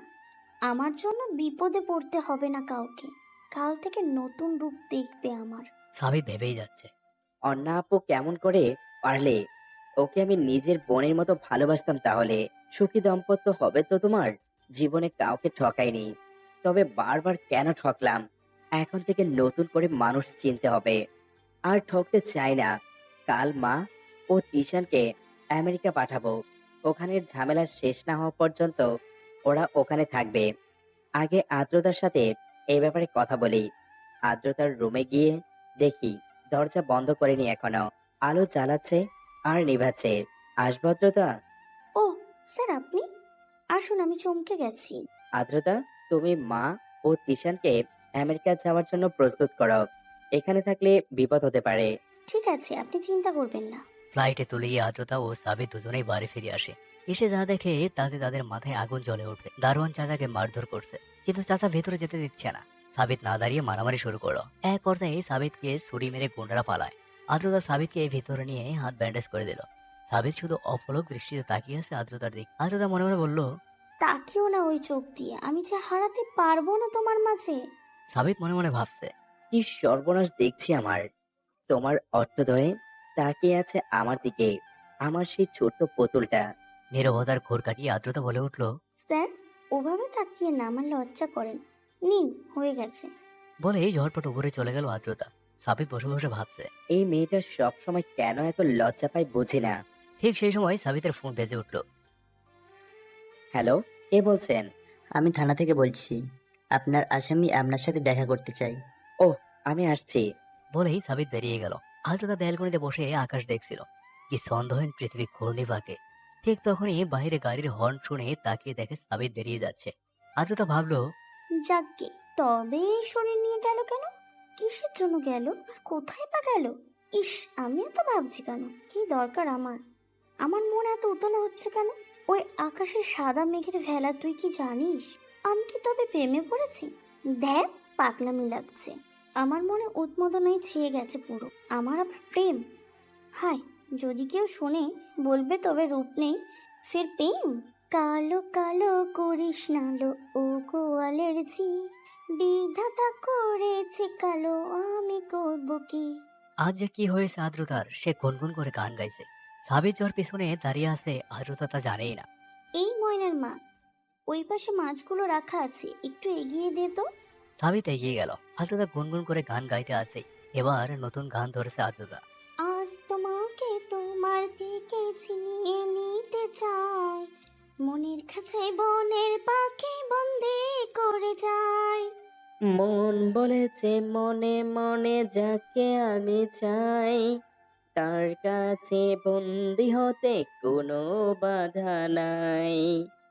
আমার জন্য বিপদে পড়তে হবে না কাউকে। কাল থেকে নতুন রূপ দেখবে আমার। সাবিত ভেবেই যাচ্ছে। অন্না আপু কেমন করে পারলে? ওকে আমি নিজের বোনের মতো ভালোবাসতাম। তাহলে সুখী দাম্পত্য হবে তো তোমার। জীবনে কাউকে ঠকাইনি, তবে বারবার কেন ঠকলাম? এখন থেকে নতুন করে মানুষ চিনতে হবে। আর ঠকতে চাই না। কাল মা ও তিশানকে আমেরিকা পাঠাবো। ওখানের ঝামেলা শেষ না হওয়া পর্যন্ত ওরা ওখানে থাকবে। আগে আদ্রতার সাথে এই ব্যাপারে কথা বলি। আদ্রতার রুমে গিয়ে দেখি দরজা বন্ধ করেনি এখনো, আলো জ্বালাচ্ছে আর নিভাচ্ছে। আসবো আদ্রতা? ও স্যার, আপনি আসুন, আমি চমকে গেছি। আদ্রতা, তুমি মা ও তিশানকে আমেরিকা যাওয়ার জন্য প্রস্তুত করো। এখানে থাকলে বিপদ হতে পারে। ঠিক আছে, আপনি চিন্তা করবেন না। ফ্লাইটে তুলে গিয়ে আদ্রতা ও সাবিত দুজনেই বাড়ি ফিরে আসে। এসে যা দেখে তাতে তাদের মাথায় আগুন জ্বলে ওঠে। দারোয়ান চাচাকে মারধর করছে, কিন্তু চাচা ভেতরে যেতে দিচ্ছে না। সাবিত না দাঁড়িয়ে মারামারি শুরু করলো। এক পর্যায়ে সাবিতকে ছুরি মেরে গুন্ডারা পালায়। আদ্রতা সাবিতকে ভিতরে নিয়ে হাত ব্যান্ডেজ করে দিল। সাবিত শুধু অপলক দৃষ্টিতে তাকিয়ে আছে আদ্রতার দিক। আদ্রতা মনে মনে বলল, তাকিও না ওই চোখ দিয়ে, আমি যে হারাতে পারবো না তোমার মাঝে। সাবিত মনে মনে ভাবছে, কি সর্বনাশ দেখছি আমার। তোমার অর্থদয়ে তাকিয়ে আছে আমার দিকে আমার সেই ছোট্ট পুতুলটা। নীরবতার ঘোর কাটিয়ে আদ্রতা বলে উঠল, স্যার, ওভাবে তাকিয়ে না, আমার লজ্জা করেন। নিন, হয়ে গেছে। বলেই ঝটপট উপরে চলে গেল আদ্রতা। সাবিত বসে বসে ভাবছে। এই মেয়েটা সবসময় কেন এত লজ্জা পায় বুঝি না। ঠিক সেই সময় সাবিতের ফোন বেজে উঠল। হ্যালো, কে বলছেন? আমি থানা থেকে বলছি, আপনার আসামি আপনার সাথে দেখা করতে চাই। ওহ, আমি আসছি। বলেই সাবিত বেরিয়ে গেল। আদ্রতা ব্যালকনিতে বসে আকাশ দেখছিল। কি ছন্দহীন পৃথিবী ঘূর্ণিপাকে। ঠিক তখনই বাইরে গাড়ির হর্ন শুনে তাকিয়ে দেখে সাবিত বেরিয়ে যাচ্ছে। আদ্রতা ভাবলো, যাকগে, তবে এই শরীর নিয়ে গেল কেন? কিসের জন্য গেল আর কোথায় বা গেল? ইস, আমি এত ভাবছি কেন? কি দরকার আমার? আমার মন এত উতলা হচ্ছে কেন? ওই আকাশের সাদা মেঘের ভেলা তুই কি জানিস? আমি কি তবে প্রেমে পড়েছি? দেখ, পাগলামি লাগছে। আমার মনে উন্মাদনায় ছেয়ে গেছে পুরো। আমার আবার প্রেম? হায়, যদি কেউ শোনে বলবে তবে রূপ নেই, ফের প্রেম। কালো কালো করিস না লো ও গোয়ালের ঝি, বিধাতা করেছে কালো, আমি করব কি? আজ যে কি হয়েছে আদ্রতার, সে গুনগুন করে গান গাইছে। সাবিত যার পিছনে দাঁড়িয়ে আছে আদ্রতা তা জানেই না। এই ময়নার মা, ওই পাশে মাছগুলো রাখা আছে, একটু এগিয়ে দে তো। সাবিত এগিয়ে গেল। আদ্রতা গুনগুন করে গান গাইতে আছে। এবার নতুন গান ধরেছে আদ্রতা। আজ তোমাকে তোমার দিকে ছিনিয়ে নিতে চাই, মনের খাঁচায় বনের পাখি বন্দি করে যায়। মন বলেছে মনে মনে যাকে আমি চাই, তার কাছে বন্দি হতে কোনো বাধা নাই।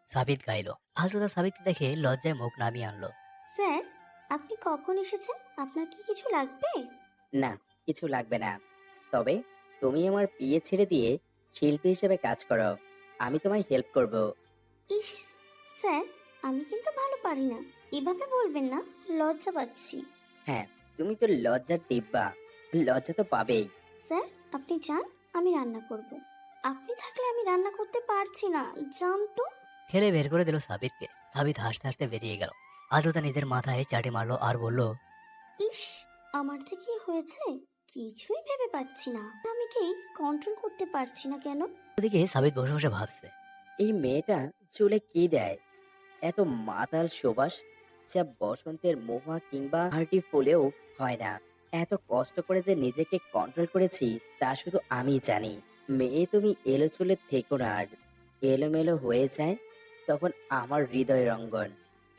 সাবিত গাইলো। আদ্রতা সাবিতকে দেখে লজ্জায় মুখ নামিয়ে আনলো। স্যার, আপনি কখন এসেছেন? আপনার কি কিছু লাগবে? না, কিছু লাগবে না। তবে তুমি আমার বিয়ে ছেড়ে দিয়ে শিল্পী হিসেবে কাজ করো, আমি তোমায় হেল্প করব। ইস স্যার, আমি কিন্তু ভালো পারি না। এভাবে বলবেন না, লজ্জা পাচ্ছি। হ্যাঁ, তুমি তো লজ্জার ডিব্বা, লজ্জা তো পাবেই। স্যার, আপনি যান, আমি রান্না করব। আপনি থাকলে আমি রান্না করতে পারছি না, জান তো। ফেলে বের করে দিল সাবিতকে। সাবিত হাসতে হাসতে বেরিয়ে গেল। আদ্রতা নিজের মাথায় চাটি মারলো আর বলল, ইস, আমার যে কি হয়েছে কিছুই ভেবে পাচ্ছি না। আমি কি কন্ট্রোল করতে পারছি না কেন? ওদিকে সাবিত বসে বসে ভাবছে। এই মেয়েটা চুলে কি দেয়? এত মাতাল সুবাস যা বসন্তের মহুয়া কিংবা হার্টি ফুলেও হয় না। এত কষ্ট করে যে নিজেকে কন্ট্রোল করেছি তা শুধু আমি জানি। মেয়ে, তুমি এলো চুলে থেকো না, আর এলোমেলো হয়ে যায় তখন আমার হৃদয় রঙ্গন।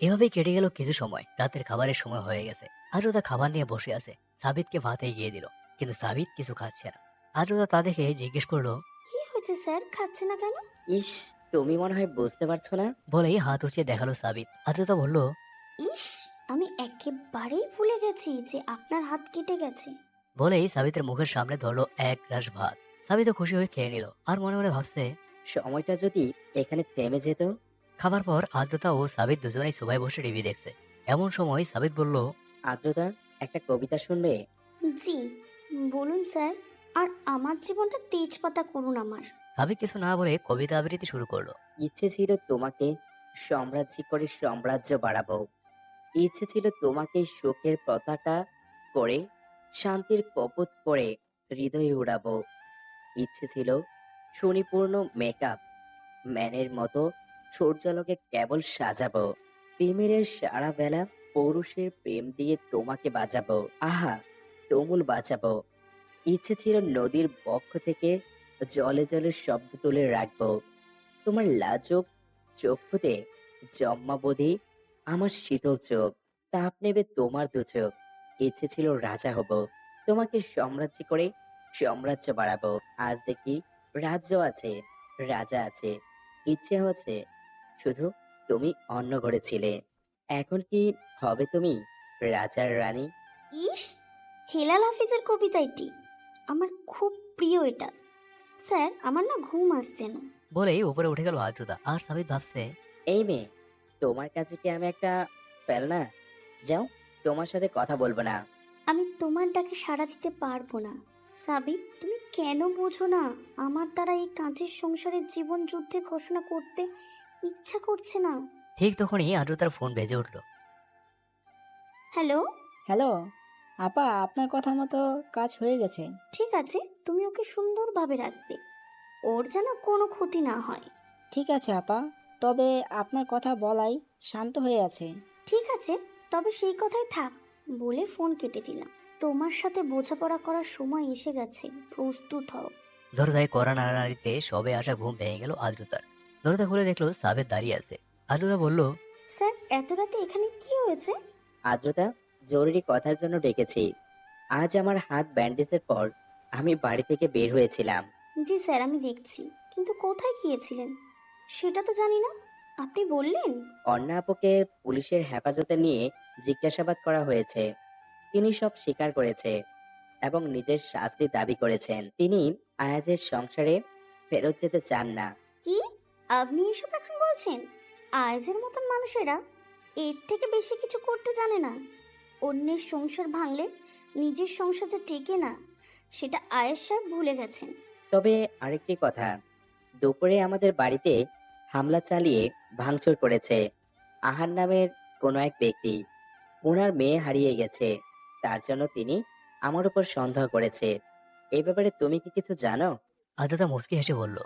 এভাবেই কেটে গেল কিছু সময়। রাতের খাবারের সময় হয়ে গেছে। আদ্রতা খাবার নিয়ে বসে আছে। সাবিতকে ভাত এগিয়ে দিল, কিন্তু সাবিত কিছু খাচ্ছে না। আদ্রতা তা দেখে জিজ্ঞেস করলো, কি হয়েছে স্যার, খাচ্ছে না কেন? ইস, তুমি মনে হয় বুঝতে পারছো না। বলেই হাত উঁচিয়ে দেখালো সাবিত। আদ্রতা বলল, ইস, আমি একেবারেই ভুলে গেছি যে আপনার হাত কেটে গেছে। বলেই সাবিতের মুখের সামনে ধরলো এক গ্রাস ভাত। সাবিতও খুশি হয়ে খেয়ে নিল আর মনে মনে ভাবছে সময়টা যদি এখানে থেমে যেত। খাবার পর আদ্রতা ও সাবিত দুজনেই সোফায় বসে টিভি দেখছে। এমন সময় সাবিত বলল, আদ্রতা, একটা কবিতা শুনবে? জি বলুন স্যার। আর আমার জীবনটা তেজপাতা করুন আমার। সাবিত কিছু না বলে কবিতা আবৃত্তি শুরু করলো। ইচ্ছে ছিল তোমাকে সাম্রাজ্য করে সাম্রাজ্য বাড়াবো। ইচ্ছে ছিল তোমাকে সুখের পতাকা করে শান্তির কপোত পরে হৃদয়ে উড়াবো। ইচ্ছে ছিল সুনিপূর্ণ মেকআপ ম্যানের মতো সূর্যালোকে কেবল সাজাবো। প্রেমের সারা বেলা পৌরুষের প্রেম দিয়ে তোমাকে বাজাবো। আহা, তুমুল বাজাবো। ইচ্ছে ছিল নদীর বক্ষ থেকে জলে জলে শব্দ তুলে রাখবো। তোমার লাজুক চক্ষুতে জন্মাবধি আমার শীতল চোখ, তাপ নেবে তোমার দু চোখ। ইচ্ছে ছিল রাজা হব, তোমাকে সাম্রাজ্য করে সাম্রাজ্য বাড়াবো। আজ দেখি রাজ্য আছে, রাজা আছে, ইচ্ছে হচ্ছে শুধু তুমি অন্য ঘরে ছিলে। এখন কি হবে তুমি রাজার রানী? ইস, হেলাল হাফিজের কবিতা এটি। আমার খুব প্রিয় এটা। স্যার আমার না ঘুম আসছে না। বলেই উপরে উঠে গেল আদ্রতা। আর সাবিত ভাবছে, এই মেয়ে, তোমার কাছে কি আমি একটা ফেলনা? যাও, তোমার সাথে কথা বলবো না। আমি তোমার ডাকে সাড়া দিতে পারবো না। সাবিত তুমি কেন বোঝো না? আমার দ্বারা এই কাজের সংসারের জীবন যুদ্ধে ঘোষণা করতে ইচ্ছা করছে না। ঠিক তখনই আদ্রতার ফোন বেজে উঠল। হ্যালো। হ্যালো আপা, আপনার কথা মতো কাজ হয়ে গেছে। ঠিক আছে, তুমি ওকে সুন্দরভাবে রাখবে, ওর যেন কোনো ক্ষতি না হয়। ঠিক আছে আপা, তবে আপনার কথা বলাই শান্ত হয়ে আছে। ঠিক আছে, তবে সেই কথাই থাক বলে ফোন কেটে দিলাম। তোমার সাথে বোঝাপড়া করার সময় এসে গেছে, প্রস্তুত হও। দরজায় কড়া নাড়ানাড়িতে সবে আসা ঘুম ভেঙে গেল আদ্রতার। দরজা খুলে দেখলো সাবিত দাঁড়িয়ে আছে। আদ্রতা বলল, স্যার এত রাতে এখানে কি হয়েছে? আদ্রতা, জরুরি কথার জন্য ডেকেছি। আজ আমার হাত ব্যান্ডেজের পর আমি বাড়ি থেকে বের হয়েছিলাম। জি স্যার, আমি দেখছি, কিন্তু কোথায় গিয়েছিলেন সেটা তো জানি না। আপনি বললেন? অন্না আপুকে পুলিশের হেফাজতে নিয়ে জিজ্ঞাসাবাদ করা হয়েছে। তিনি সব স্বীকার করেছে এবং নিজের শাস্তি দাবি করেছেন। তিনি আয়াজের সংসারে ফেরত যেতে চান না। কি আপনি এসব এখন বলছেন? আয়েজের মতন মানুষেরা এর থেকে বেশি কিছু করতে জানে না। অন্যের সংসার ভাঙলে নিজের সংসার যে টেকে না, সেটা আয়েশ সাহেব ভুলে গেছেন। তবে আরেকটি কথা, দুপুরে আমাদের বাড়িতে হামলা চালিয়ে ভাঙচুর করেছে আহার নামের কোনো এক ব্যক্তি। ওনার মেয়ে হারিয়ে গেছে, তার জন্য তিনি আমার উপর সন্দেহ করেছে। এই ব্যাপারে তুমি কি কিছু জানো? আদ্রতা মুচকি হেসে বলল।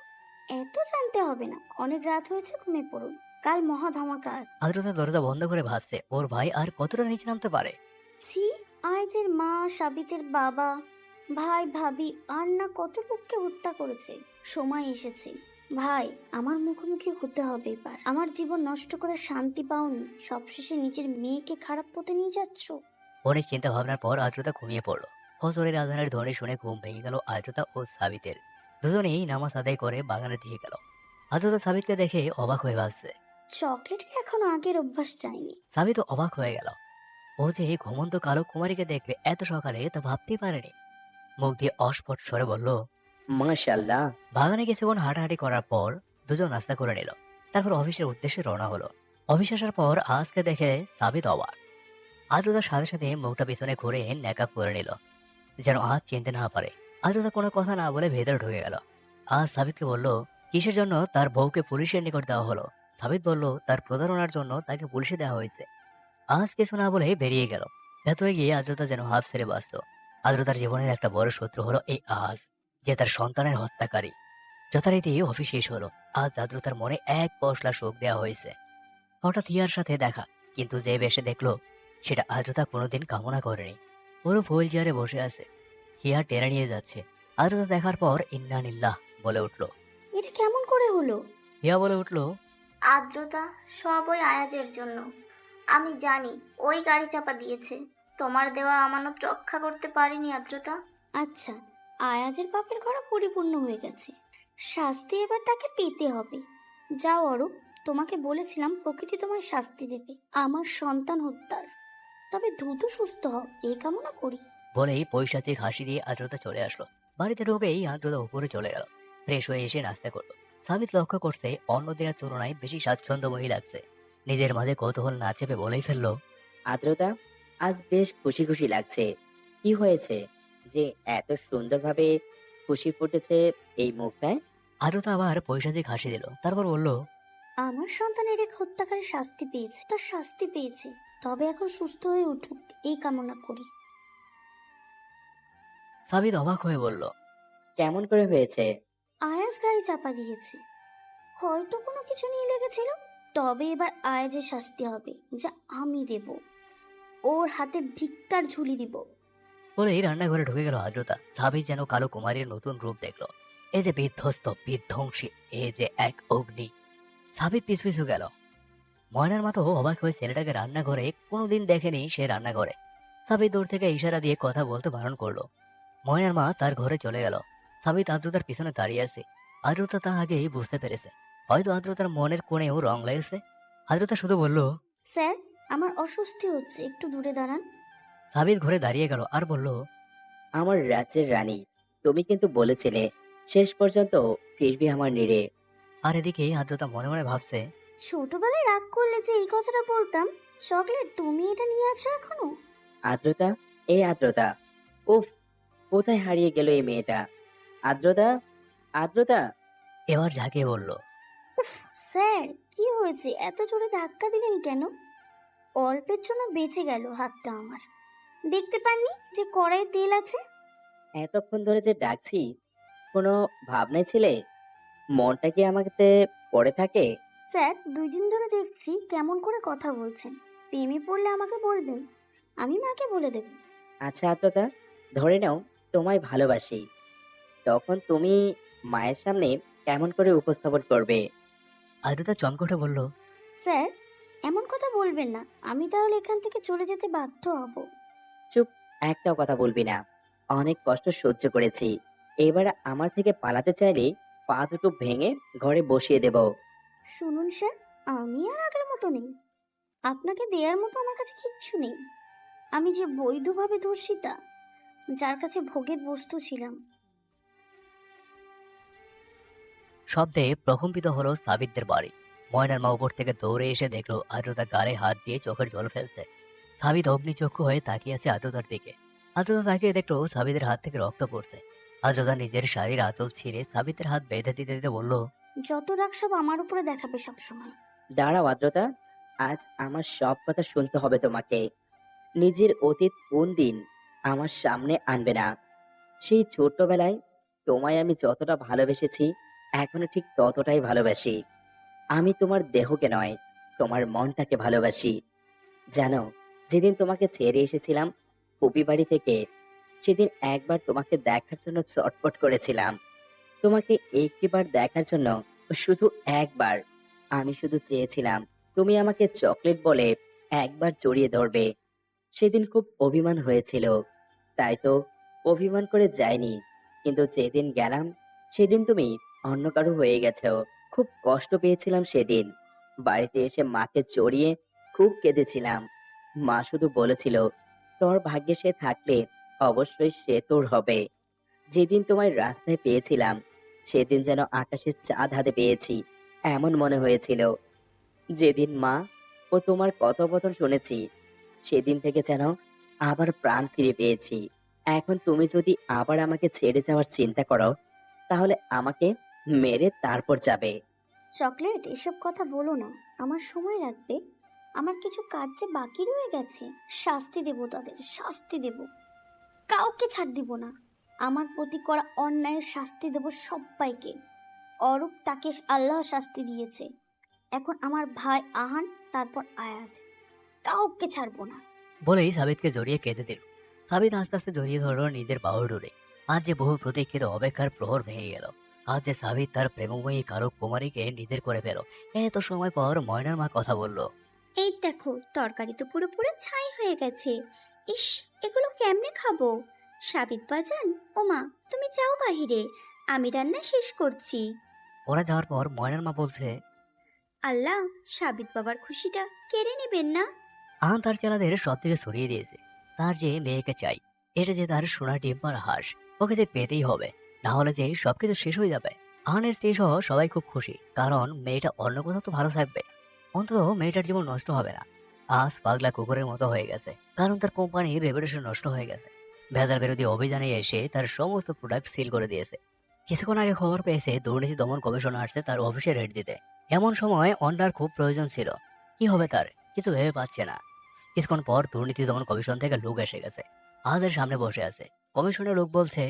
এত জানতে হবে না, অনেক রাত হয়েছে, ঘুমিয়ে পড়ুন, কাল মহা ধামাকা আছে। আদ্রতা দরজা বন্ধ করে ভাবছে ওর ভাই আর কতটা নিচে নামতে পারে। সি, আয়েজের মা, সাবিতের বাবা, ভাই, ভাবি আর না কত লোককে হত্যা করেছে। সময় এসেছে ভাই, আমার মুখোমুখি হতে হবে এবার। আমার জীবন নষ্ট করে শান্তি পাওনি, সবশেষে নিজের মেয়েকে খারাপ পথে নিয়ে যাচ্ছ। অনেক চিন্তা ভাবনার পর আদ্রতা ঘুমিয়ে পড়লো। ফজরের আজানের ধ্বনি শুনে ঘুম ভেঙে গেল আদ্রতা ও সাবিতের। দুজনেই নামাজ আদায় করে বাগানের দিকে গেল। আদ্রতা সাবিতকে দেখে অবাক হয়ে ভাবছে। চকলেটের এখনো আগের অভ্যাস যায়নি। সাবিত অবাক হয়ে গেল। ও যে ঘুমন্ত কালো কুমারীকে দেখবে এত সকালে তা ভাবতেই পারেনি। মুখ দিয়ে অস্ফুট স্বরে বলল, মাশাআল্লাহ। বাগানে কিছুক্ষণ হাঁটাহাঁটি করার পর দুজন নাস্তা করে নিল। তারপর অফিসের উদ্দেশ্যে রওনা হলো। অফিস আসার পর আজকে দেখে সাবিত অবাক। আদ্রতার সাথে সাথে মুখটা পিছনে ঘুরে নেকআপ করে নিল, যেন আজ চিনতে না পারে। আদ্রতা কোনো কথা না বলে ভেতরে ঢুকে গেল। আজ সাবিতকে বলল কিসের জন্য তার বউকে পুলিশের নিকট দেওয়া হলো। সাবিত বলল তার প্রতারণার জন্য তাকে পুলিশে দেওয়া হয়েছে। আজ কিছু না বলে বেরিয়ে গেল। ভেতরে গিয়ে আদ্রতা যেন হাফ ছেড়ে বাঁচল। আদ্রতার জীবনের একটা বড় শত্রু হলো এই আজ, যে তার সন্তানের হত্যাকারী। যথারীতি অফিস শেষ হলো। আজ আদ্রতার মনে এক পশলা শোক দেওয়া হয়েছে। হঠাৎ হিয়ার সাথে দেখা, কিন্তু যে বেশে দেখলো সেটা আদ্রতা কোনোদিন কামনা করেনি। পুরো ফুল চেয়ারে বসে আছে, হিয়া টেনে নিয়ে যাচ্ছে। আদ্রতা দেখার পর ইন্নানিল্লাহ বলে উঠলো। এটা কেমন করে হলো? হিয়া বলে উঠলো, আদ্রতা, সব ওই আয়াজের জন্য। আমি জানি ওই গাড়ি চাপা দিয়েছে। তোমার দেওয়া আমানত রক্ষা করতে পারিনি আদ্রতা। আচ্ছা, আয়াজের পাপের ঘোড়া পরিপূর্ণ হয়ে গেছে, শাস্তি এবার তাকে পেতে হবে। যাও অরূপ, তোমাকে বলেছিলাম প্রকৃতি তোমায় শাস্তি দেবে আমার সন্তান হত্যার। তবে দ্রুত সুস্থ হও এই কামনা করি। বলেই পৈশাচিক হাসি দিয়ে আদ্রতা চলে আসলো। বাড়িতে ঢুকেই আদ্রতা উপরে চলে গেল, ফ্রেশ হয়ে এসে নাস্তা করলো। সাবিত লক্ষ্য করছে অন্য দিনের তুলনায় বেশি স্বাচ্ছন্দ্যময়ী লাগছে। নিজের মাঝে কৌতূহল না চেপে বলেই ফেললো, আদ্রতা, আজ বেশ খুশি খুশি লাগছে। কি হয়েছে যে এত সুন্দরভাবে খুশি ফুটেছে এই মুখটায়? আদ্রতা আবার পৈশাচিক হাসি দিল, তারপর বলল, আমার সন্তানের এক হত্যাকারী শাস্তি পেয়েছে, তার শাস্তি পেয়েছে, তবে এখন সুস্থ হয়ে উঠুক এই কামনা করি। সাবিত অবাক হয়ে বলল, কেমন করে হয়েছে? আয়াজ গাড়ি চাপা দিয়েছে, হয়তো কোনো কিছু নিয়ে লেগেছিল। তবে এবার আয়াজের শাস্তি হবে, যা আমি দেব। ওর হাতে ভিক্ষার ঝুলি দিব। বলেই রান্নাঘরে ঢুকে গেল আদ্রতা। সাবিত যেন কালো কুমারীর নতুন রূপ দেখলো। এই যে বিধ্বস্ত, বিধ্বংসী, এই যে এক অগ্নি। সাবিত পিছু পিছু গেল। ময়নার মা তো অবাক হয়ে ছেলেটাকে রান্নাঘরে কোনোদিন দেখেনি সে রান্নাঘরে। সাবিত দূর থেকে ইশারা দিয়ে কথা বলতে বারণ করলো। ময়নার মা তার ঘরে চলে গেল। সাবিত আদ্রতার পিছনে দাঁড়িয়ে আছে। আদ্রতা তা আগেই বুঝতে পেরেছে, হয়তো আদ্রতার মনের কোণেও রং লেগেছে। আদ্রতা শুধু বলল, স্যার, আমার অস্বস্তি হচ্ছে, একটু দূরে দাঁড়ান। সাবিত ঘরে দাঁড়িয়ে গেল আর বলল, আমার রাজ্যের রানী, তুমি কিন্তু বলেছিলে শেষ পর্যন্ত ফিরবি আমার নিরে। আর এদিকে আদ্রতা মনে মনে ভাবছে, ছোটবেলায় রাগ করলে যে এই কথাটা বলতাম, চকলেট তুমি এটা নিয়ে আছো এখনো? আদ্রতা, এই আদ্রতা, উফ, কোথায় হারিয়ে গেল এই মেয়েটা? আদ্রতা, আদ্রতা। এবার ঝাঁকিয়ে বলল, উফ স্যার, কি হয়েছে? এত জোরে ধাক্কা দিলেন কেন? অল্পের জন্য বেঁচে গেল হাতটা আমার। দেখতে পাননি যে কড়াইয়ে তেল আছে? এতক্ষণ ধরে যে ডাকছি, কোনো ভাবনায় ছিলে? মনটা কি আমাকে পড়ে থাকে? স্যার, 2 দিন ধরে দেখছি কেমন করে কথা বলছেন। প্রেমে পড়লে আমাকে বলবেন, আমি মাকে বলে দেব। আচ্ছা আদ্রতা, ধরে নাও তোমায় ভালোবাসি, তখন তুমি মায়ের সামনে কেমন করে উপস্থাপন করবে? আদ্রতা চমকে বলল, স্যার, এমন কথা বলবেন না, আমি তাহলে এখান থেকে চলে যেতে বাধ্য হব। চুপ, একটাও কথা বলবি না। অনেক কষ্ট সহ্য করেছি, এবার আমার থেকে পালাতে চাইলে পা দুটো ভেঙে ঘরে বসিয়ে দেব। শুনুন স্যার, আমি আর আগের মতো নেই। আপনাকে দেওয়ার মতো আমার কাছে কিচ্ছু নেই। আমি যে বৈধভাবে ধর্ষিতা, যার কাছে ভোগের বস্তু ছিলাম। শব্দে প্রকম্পিত হলো সাবিতদের বাড়ি। ময়নার মা উপর থেকে দৌড়ে এসে দেখলো আদ্রতা গালে হাত দিয়ে চোখের জল ফেলছে। সাবিত অগ্নিচক্ষু হয়ে তাকিয়ে আছে আদ্রতার দিকে। আদ্রতা তাকিয়ে দেখলো সাবিতের হাত থেকে রক্ত পড়ছে। আদ্রতা নিজের শাড়ির আঁচল ছিঁড়ে সাবিতের হাত বেঁধে দিতে দিতে বলল, যত রাগ সব আমার উপরে দেখাবে সবসময়। দাঁড়াও আদ্রতা, আজ আমার সব কথা শুনতে হবে তোমাকে। নিজের অতীত কোন দিন আমার সামনে আনবে না। সেই ছোট্টবেলায় তোমায় আমি যতটা ভালোবেসেছি, এখনো ঠিক ততটাই ভালোবাসি। আমি তোমার দেহকে নয়, তোমার মনটাকে ভালোবাসি। জানো, যেদিন তোমাকে ছেড়ে এসেছিলাম ফুপি বাড়ি থেকে, সেদিন একবার তোমাকে দেখার জন্য চটপট করেছিলাম। তোমাকে একটিবার দেখার জন্য, শুধু একবার। আমি শুধু চেয়েছিলাম তুমি আমাকে চকলেট বলে একবার জড়িয়ে ধরবে। সেদিন খুব অভিমান হয়েছিল, তাই তো অভিমান করে যাইনি। কিন্তু যেদিন গেলাম, সেদিন তুমি অন্য কারো হয়ে গেছো। খুব কষ্ট পেয়েছিলাম সেদিন। বাড়িতে এসে মাকে জড়িয়ে খুব কেঁদেছিলাম। মা শুধু বলেছিল, তোর ভাগ্যে সে থাকলে অবশ্যই সে তোর হবে। যেদিন তোমায় রাস্তায় পেয়েছিলাম, সেদিন যেন আকাশের চাঁদ হাতে পেয়েছি এমন মনে হয়েছিল। যেদিন মা ও তোমার কথোপকথন শুনেছি, সেদিন থেকে যেন আবার প্রাণ ফিরে পেয়েছি। এখন তুমি যদি আবার আমাকে ছেড়ে যাওয়ার চিন্তা করো, তাহলে আমাকে মেরে তারপর যাবে। চকলেট, এসব কথা বলো না, আমার সময় লাগবে। আমার কিছু কাজ যে বাকি রয়ে গেছে। শাস্তি দেব তাদের, শাস্তি দেব। কাউকে ছাড় দিব না। আমার প্রতি করা অন্যায়ের শাস্তি দেব সবাইকে। অরূপ, তাকে আল্লাহ শাস্তি দিয়েছে। এখন আমার ভাই আহান, তারপর আয়াজ। কাউকে ছাড়বো না। বলেই সাবিতকে জড়িয়ে কেঁদে দিল। সাবিত আস্তে আস্তে জড়িয়ে ধরলো নিজের বাহুডোরে। আজ যে বহু প্রতীক্ষিত অপেক্ষার প্রহর ভেঙে গেল। আজ যে সাবিত তার প্রেমময়ী কারক কুমারীকে নিজের করে পেল। এত সময় পর ময়নার মা কথা বলল, এই দেখো, তরকারি তো পুরোপুরি ছাই হয়ে গেছে। ইস, এগুলো কেমনে খাবো? সাবিত বাজান, ওমা তুমি যাও বাহিরে, আমি রান্না শেষ করছি। ওরা যাওয়ার পর ময়নার মা বলছে, আল্লাহ, সাবিত বাবার খুশিটা কেড়ে নেবেন না। আহান তার চেলাদের সব থেকে সরিয়ে দিয়েছে। তার যে মেয়েকে চাই। এটা যে তার সোনা টিম্পার হাঁস, ওকে যে পেতেই হবে, না হলে যে সবকিছু শেষ হয়ে যাবে। আহানের স্ত্রী সহ সবাই খুব খুশি, কারণ মেয়েটা অন্য কোথাও তো ভালো থাকবে, অন্তত মেয়েটার জীবন নষ্ট হবে না। আজ পাগলা কুকুরের মতো হয়ে গেছে, কারণ তার কোম্পানির রেপুটেশন নষ্ট হয়ে গেছে। ভেজাল বিরোধী অভিযানে এসে তার সমস্ত প্রোডাক্ট সিল করে দিয়েছে। কিছুক্ষণ আগে খবর পেয়েছে দুর্নীতি দমন কমিশন আসছে তার অফিসে রেড দিতে। এমন সময় অন্যার খুব প্রয়োজন ছিল। কি হবে তার কিছু ভেবে পাচ্ছে না। কিছুক্ষণ পর দুর্নীতি দমন কমিশন থেকে লোক এসে গেছে, আজের সামনে বসে আছে। কমিশনের লোক বলছে,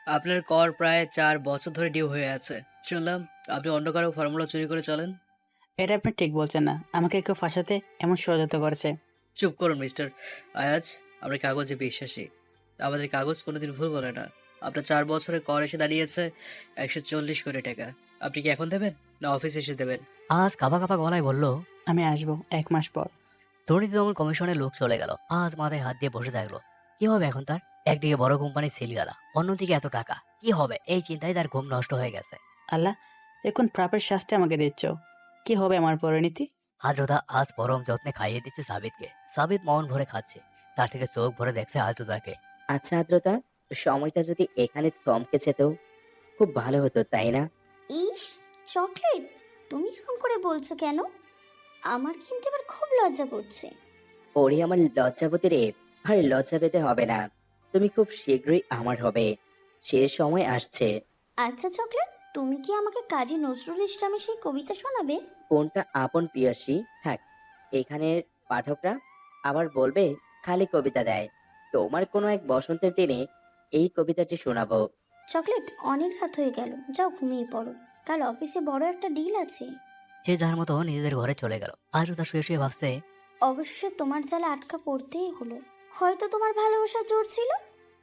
আপনার কর প্রায় 4 বছর ধরে ডিউ হয়ে আছে। শুনলাম আপনি অন্য কারো ফর্মুলা চুরি করে চলেন। এটা আপনি ঠিক বলছেন না, আমাকে কেউ ফাঁসাতে এমন ষড়যন্ত্র করেছে। চুপ করুন মিস্টার আয়াজ, আমরা কাগজে বিশ্বাসী। আমাদের কাগজ কোনোদিন ভুল বলে না। আপনার 4 বছরের কর এসে দাঁড়িয়েছে 140 কোটি টাকা। আপনি কি এখন দেবেন না অফিসে এসে দেবেন? আজ কাঁপা কাঁপা গলায় বলল, আমি আসবো 1 মাস পর। দুর্নীতি দমন কমিশনের লোক চলে গেল। আজ মাথায় হাত দিয়ে বসে থাকলো। কি হবে এখন তার? একদিকে বড় কোম্পানি সিল গেল, অন্যদিকে এত টাকা। কি হবে? এই চিন্তায় তার ঘুম নষ্ট হয়ে গেছে। আল্লাহ, এখন প্রাপের শাস্তি আমাকে দিচ্ছ, কি হবে আমার পরিণতি? আদ্রতা আজ পরম যত্নে খাইয়ে দিচ্ছে সাবিতকে। সাবিত মন ভরে খাচ্ছে, তার থেকে চোখ ভরে দেখছে আদ্রতাকে। আচ্ছা আদ্রতা, সময়টা যদি এখানে থমকে যেত খুব ভালো হতো, তাই না? ইস, চকলেট, তুমি এরকম করে বলছো কেন? আমার কিন্তু এবার খুব লজ্জা করছে। ওরে আমার লজ্জাবতী রে, আর লজ্জা পেতে হবে না। তুমি খুব শীঘ্রই আমার হবে, সে সময় আসছে। আচ্ছা চকলেট, তুমি কি আমাকে কাজী নজরুল ইসলামের সেই কবিতা শোনাবে? কোনটা আপন পিয়াসী? থাক, এখানের পাঠকরা আবার বলবে খালি কবিতা দেয়। তোমার কোনো এক বসন্তের দিনে এই কবিতাটি শোনাবো। চকলেট, অনেক রাত হয়ে গেল, যাও ঘুমিয়ে পড়ো, কাল অফিসে বড় একটা ডিল আছে। যে যার মতো নিজেদের ঘরে চলে গেল। আদ্রতা শুয়ে শুয়ে ভাবছে, অবশেষে তোমার জালে আটকা পড়তেই হলো। হয়তো তোমার ভালোবাসা জোর ছিল,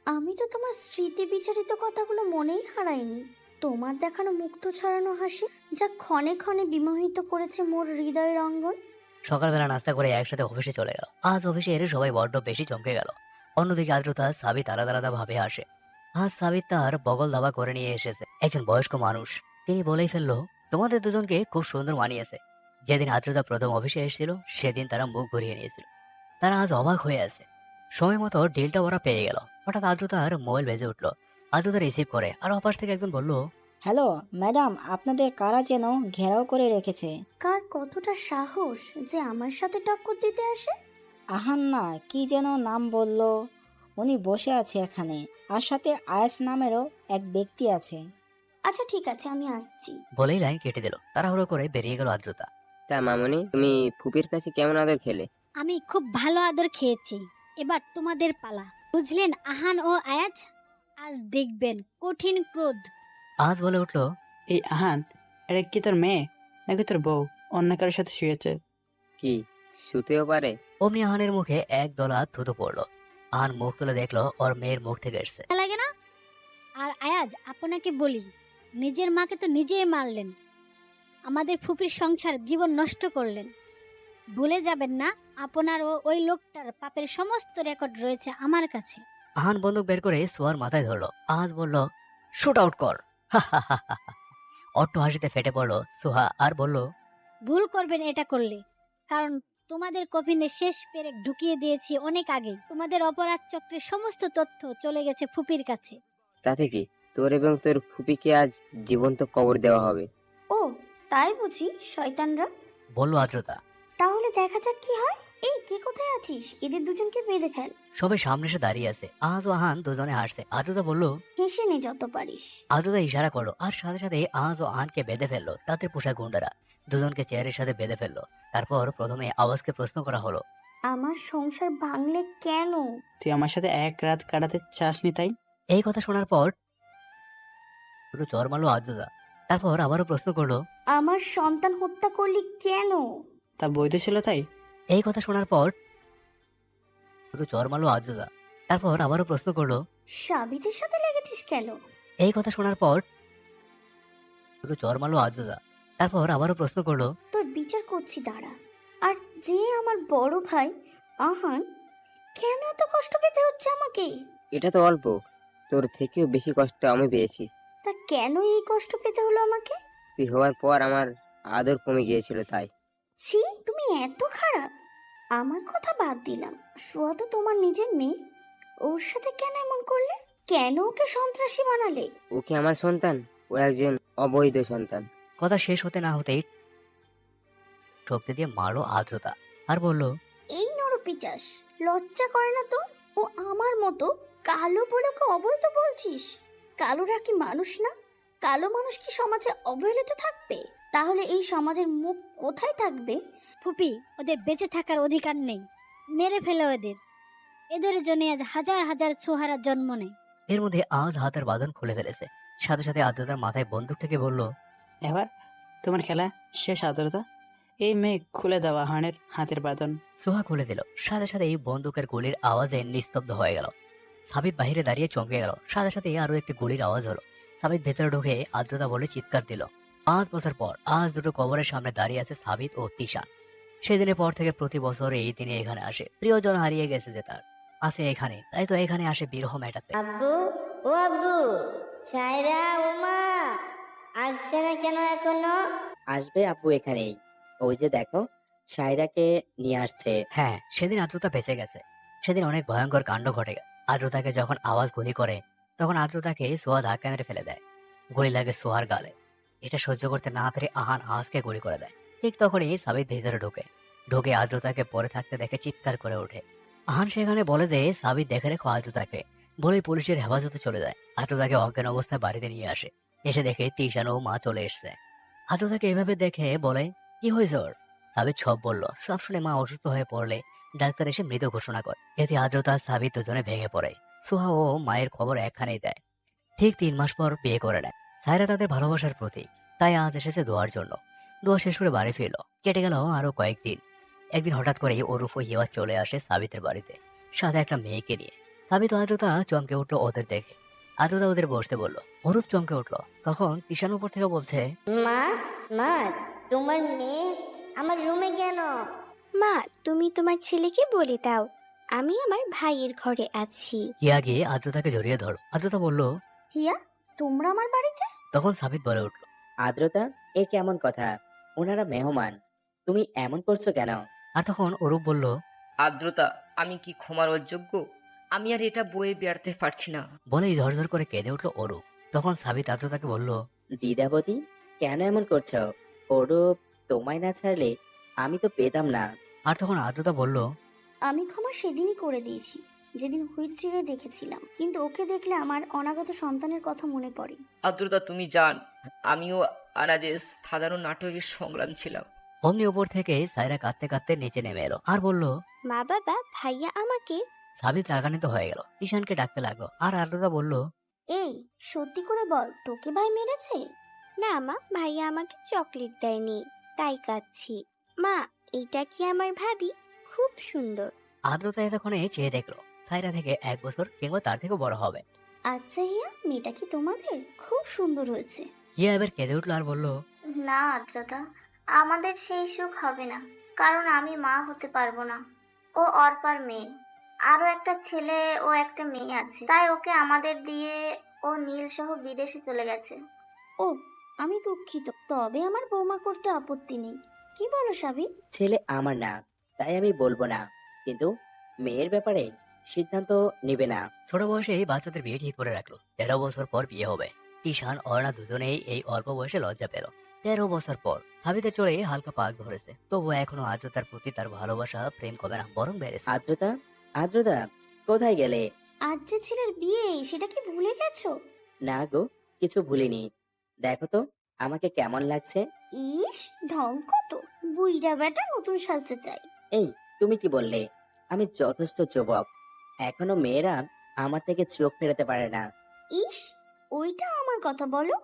আমি তো তোমার স্মৃতি বিচারিত কথাগুলো মনেই হারাইনি। তোমার দেখানো মুক্ত ছড়ানো হাসি যা ক্ষণে ক্ষণে বিমোহিত করেছে মোর হৃদয়ের অঙ্গন। সকালবেলা নাস্তা করে একসাথে অফিসে চলে গেল। আজ অফিসে এর সবাই বড্ড বেশি চমকে গেল। অন্যদিকে আদ্রতা সাবিত আলাদা আলাদা ভাবে আসে। আজ সাবিত তার বগল দাবা করে নিয়ে এসেছে একজন বয়স্ক মানুষ। তিনি বলেই ফেললো, তোমাদের দুজনকে খুব সুন্দর মানিয়েছে। যেদিন আদ্রতা প্রথম অফিসে এসেছিল সেদিন তারা মুখ ঘুরিয়ে নিয়েছিল। তারা আজ অবাক হয়ে আছে। সময় মতো ডিলটা ওরা পেয়ে গেল। হঠাৎ আদ্রতার মোবাইল বেজে উঠলো। আদ্রতা রিসিভ করে, আর অপাশ থেকে একজন বলল, হ্যালো ম্যাডাম, আপনাদের কারা যেন ঘেরাও করে রেখেছে। কার কতটা সাহস যে আমার সাথে টক্কর দিতে আসে? আহান না, কি যেন নাম বলল, উনি বসে আছে এখানে, আর সাথে আয়াস নামেরও এক ব্যক্তি আছে। আচ্ছা ঠিক আছে, আমি আসছি। বলেই লাইন কেটে দিল। তাড়াহুড়ো করে বেরিয়ে গেল আদ্রতা। তা মামনি, তুমি ফুপির কাছে কেমন আদর খেলে? আমি খুব ভালো আদর খেয়েছি। এবার তোমাদের পালা, বুঝলেন আহান ও আয়াজ? আজ দেখবেন কঠিন ক্রোধ। আজ বলে উঠলো, এই আহান, এটা কি তোর মেয়ে নাকি তোর বউ অন্য কারোর সাথে শুয়েছে? কি শুতেও পারে? অমনি আহানের মুখে এক দলা থুতু পড়লো। আহান মুখ তুলে দেখলো ওর মেয়ের মুখ থেকে এসছে। লাগে না? আর আয়াজ, আপনাকে বলি, নিজের মাকে তো নিজেই মারলেন, আমাদের ফুপির সংসার জীবন নষ্ট করলেন। ভুলে যাবেন না, আপনার ও ওই লোকটার পাপের সমস্ত রেকর্ড রয়েছে আমার কাছে। আহান বন্দুক বের করে সোয়ার মাথায় ধরলো। আজ বলল, শুট আউট কর। অট্ট হাসিতে ফেটে পড়লো সোহা আর বলল, ভুল করবেন এটা করলে, কারণ তোমাদের কফিনে শেষ পেরেক ঢুকিয়ে দিয়েছি অনেক আগে। তোমাদের অপরাধ চক্রের সমস্ত তথ্য চলে গেছে ফুপির কাছে। তাতে কি, তোর এবং তোর ফুপিকে আজ জীবন্ত কবর দেওয়া হবে। ও তাই বুঝি শয়তানরা? বলল আদ্রতা। তাহলে দেখা যাক কি হয়। এই কে কোথায় আছিস? এদের দুজনকে বেঁধে ফেল। সবাই সামনে এসে দাঁড়িয়ে আছে। আজ ও আহান দুজনে হাসছে। আদ্রতা বলল, হেসে নে যত পারিস। আদ্রতা ইশারা করলো, আর সাথে সাথে আজ ও আহানকে বেঁধে ফেললো। তাদের পোশাক গুন্ডারা দুজনকে চেয়ারের সাথে বেঁধে ফেললো। তারপর প্রথমে আওয়াজকে প্রশ্ন করা হলো, আমার সংসার ভাঙলে কেন? তুই আমার সাথে এক রাত কাটাতে চাসনি তাই? এই কথা শোনার পর একটু চর মারলো আদ্রতা। তারপর আবারও প্রশ্ন করলো, আমার সন্তান হত্যা করলি কেন? তা বৈধ ছিল তাই? এই কথা শোনার পর একটু চর মারলো আদ্রতা। তারপর আবারও প্রশ্ন করলো, সাবিতের সাথে লেগেছিস কেন? এই কথা শোনার পর একটু চর মারলো আদ্রতা। তারপর আবারও প্রশ্ন করলো, তোর বিচার করছি দাঁড়া। আর যে আমার বড় ভাই আহান, কেন এত কষ্ট পেতে হচ্ছে আমাকে? এটা তো অল্প, তোর থেকেও বেশি কষ্ট আমি পেয়েছি। তা কেন এই কষ্ট পেতে হলো আমাকে? তুই হওয়ার পর আমার আদর কমে গিয়েছিল তাই। ছি, তুমি এত খারাপ। আমার কথা বাদ দিলাম, সোয়া তো তোমার নিজের মেয়ে। ওর সাথে কেন এমন করলে? কেন ওকে সন্ত্রাসী বানালে? ওকে আমার সন্তান, ও একজন অবৈধ সন্তান। কথা শেষ হতে না হতেই ঠকতে দিয়ে মারলো আদ্রতা আর বলল, এই নরপিচাস, লজ্জা করে না তো? ও আমার মতো কালো বলে ওকে অবৈধ বলছিস? কালোরা কি মানুষ না? কালো মানুষ কি সমাজে অবহেলিত থাকবে? তাহলে এই সমাজের মুখ কোথায় থাকবে? ফুপি, ওদের বেঁচে থাকার অধিকার নেই, মেরে ফেলো এদের। এদের জন্য আজ হাজার হাজার সোহারা জন্ম নেয়। এর মধ্যে আজ হাতের বাঁধন খুলে ফেলেছে। সাথে সাথে আদ্রতার মাথায় বন্দুক থেকে বলল, এবার তোমার খেলা শেষ আদ্রতা। এই মেয়ে খুলে দেওয়া হানের হাতের বাঁধন। সোহা খুলে দিল। সাথে সাথে এই বন্দুকের গুলির আওয়াজে নিস্তব্ধ হয়ে গেল। সাবিত বাহিরে দাঁড়িয়ে চমকে গেল। সাথে সাথে আরো একটি গুলির আওয়াজ হলো। সাবিত ভেতরে ঢুকে আদ্রতা বলে চিৎকার দিল। 5 বছর পর আজ দুটো কবরের সামনে দাঁড়িয়ে আছে সাবিত ও তিশান। সেদিনের পর থেকে প্রতি বছর এই দিনে এখানে আসে। প্রিয়জন হারিয়ে গেছে যে তার, আসে এখানে, তাই তো এখানে আসে বিরহ মেটাতে। আব্বু, ও আব্বু, সায়রা, ওমা আসছে না কেন এখনো? আসবে আব্বু এখানেই, ওই যে দেখো সায়রাকে নিয়ে আসছে। হ্যাঁ, সেদিন আদ্রতা বেঁচে গেছে। সেদিন অনেক ভয়ঙ্কর কাণ্ড ঘটে গেছে। আদ্রতাকে যখন আওয়াজ গুলি করে তখন আদ্রতাকে সোহা ধাক্কা মেরে ফেলে দেয়। গুলি লাগে সোহার গালে। এটা সহ্য করতে না পেরে আহান আজকে গুলি করে দেয়। ঠিক তখনই সাবিত ভিতরে ঢুকে আদ্রতাকে পরে থাকতে দেখে চিৎকার করে ওঠে। আহান সেখানে বলে যে সাবিত দেখে রেখো আদ্রতাকে, বলেই পুলিশের হেফাজতে চলে যায়। আদ্রতাকে অজ্ঞান অবস্থায় বাড়িতে নিয়ে আসে। এসে দেখে তিশান ও মা চলে এসছে। আদ্রতাকে এভাবে দেখে বলে, কি হয়েছে ওর? সাবিত সব বলল। সব শুনে মা অসুস্থ হয়ে পড়লে ডাক্তার এসে মৃত ঘোষণা করে। এতে আদ্রতা সাবিত দুজনে ভেঙে পড়ে। সোহা ও মায়ের খবর একখানেই দেয়। ঠিক 3 মাস পর বিয়ে করে নেয়। সায়রা তাদের ভালোবাসার প্রতীক, তাই আজ এসেছে দোয়ার জন্য। দোয়া শেষ করে বাড়ি ফিরল। কেটে গেল আরো কয়েকদিন। একদিন হঠাৎ করেই অরুপ ও হিওয়া চলে আসে সাবিতের বাড়িতে, সাথে একটা মেয়েকে নিয়ে। সাবিত ও আদ্রতা চমকে উঠলো ওদের দেখে। আদ্রতা ওদের বসতে বলল। অরূপ চমকে উঠলো। তখন তিশান উপর থেকে বলছে, মা, মা, তোমার মেয়ে আমার রুমে কেন? মা, তুমি তোমার ছেলেকে বলে দাও আমি আমার ভাইয়ের ঘরে আছি। হিয়া গিয়ে আদ্রতাকে জড়িয়ে ধরো। আদ্রতা বলল, হিয়া, তোমরা আমার বাড়িতে? তখন সাবিত বলে উঠল, আদ্রতা, এ কেমন কথা? ওনারা মেহমান, তুমি এমন করছো কেন? আর তখন অরূপ বলল, আদ্রতা, আমি কি ক্ষমার অযোগ্য? আমি আর এটা বয়ে বেড়াতে পারছি না। বলেই ঝরঝর করে কেঁদে উঠলো অরূপ। তখন সাবিত আদ্রতাকে বলল, দিদাবতী, কেন এমন করছো? ওরূপ তোমায় না ছাড়লে আমি তো পেতাম না। আর তখন আদ্রতা বলল, আমি ক্ষমা সেদিনই করে দিয়েছি, যেদিন হুইল চেয়ারে দেখেছিলাম। কিন্তু ওকে দেখলে আমার অনাগত সন্তানের কথা মনে পড়ে। আদ্রতা, তুমি জান, আমিও আনাজের সাধারণ নাটকের সংগ্রাম ছিলাম। অমনি উপর থেকে সায়রা কাঁদতে কাঁদতে নিচে নেমে এলো আর বলল, মা বাবা, ভাইয়া আমাকে। সাবিত রাগান্বিত হয়ে গেল। ঈশানকে ডাকতে লাগলো। আর আদ্রতা বলল, এই সত্যি করে বল, তোকে ভাই মেরেছে? না মা, ভাইয়া আমাকে চকলেট দেয়নি, তাই কাঁদছি। মা, এইটা কি আমার ভাবি? খুব সুন্দর। আদ্রতা এতক্ষণে চেয়ে দেখলো সায়রা থেকে 1 বছর কিংবা তার থেকে বড় হবে। আচ্ছা হিয়া, মেয়েটা কি তোমাদের? খুব সুন্দর হয়েছে। হিয়া এবার কেঁদে উঠলো আর বলল, না আদ্রতা, আমাদের সেই সুখ হবে না, কারণ আমি মা হতে পারবো না। ও অর্পার মেয়ে, আরো একটা ছেলে ও একটা মেয়ে আছে, তাই ওকে আমাদের দিয়ে ও নীল সহ বিদেশে চলে গেছে। ও, আমি দুঃখিত। তবে আমার বৌমা করতে আপত্তি নেই। কি বলো সাবিত? ছেলে আমার না, তাই আমি বলবো না, কিন্তু মেয়ের ব্যাপারে সিদ্ধান্ত নেবে না। ছোট বয়সে এই বাচ্চাদের বিয়ে ঠিক করে রাখলো। 13 বছর পর বিয়ে হবে। ঈশান অর্ণা দুজনেই এই অল্প বয়সে লজ্জা পেল। 13 বছর পর সাবিতে চড়ে হালকা পাক ধরেছে। তবুও এখনো আদ্রতার প্রতি তার ভালোবাসা প্রেম কমে না, বরং বেড়েছে। আদ্রতা, আদ্রতা, কোথায় গেলে? আজ যে ছেলের বিয়ে, সেটা কি ভুলে গেছো? না গো, কিছু ভুলিনি। দেখো তো আমাকে কেমন লাগছে। ইস, ঢং কত! বুইড়া বেটা নতুন সাজতে চাই। এই, তুমি কি বললে? আমি যথেষ্ট যুবক, এখনো মেয়েরা আমার থেকে চোখ ফেরাতে পারে না। ইস, ওইটা আমার কথা বলো।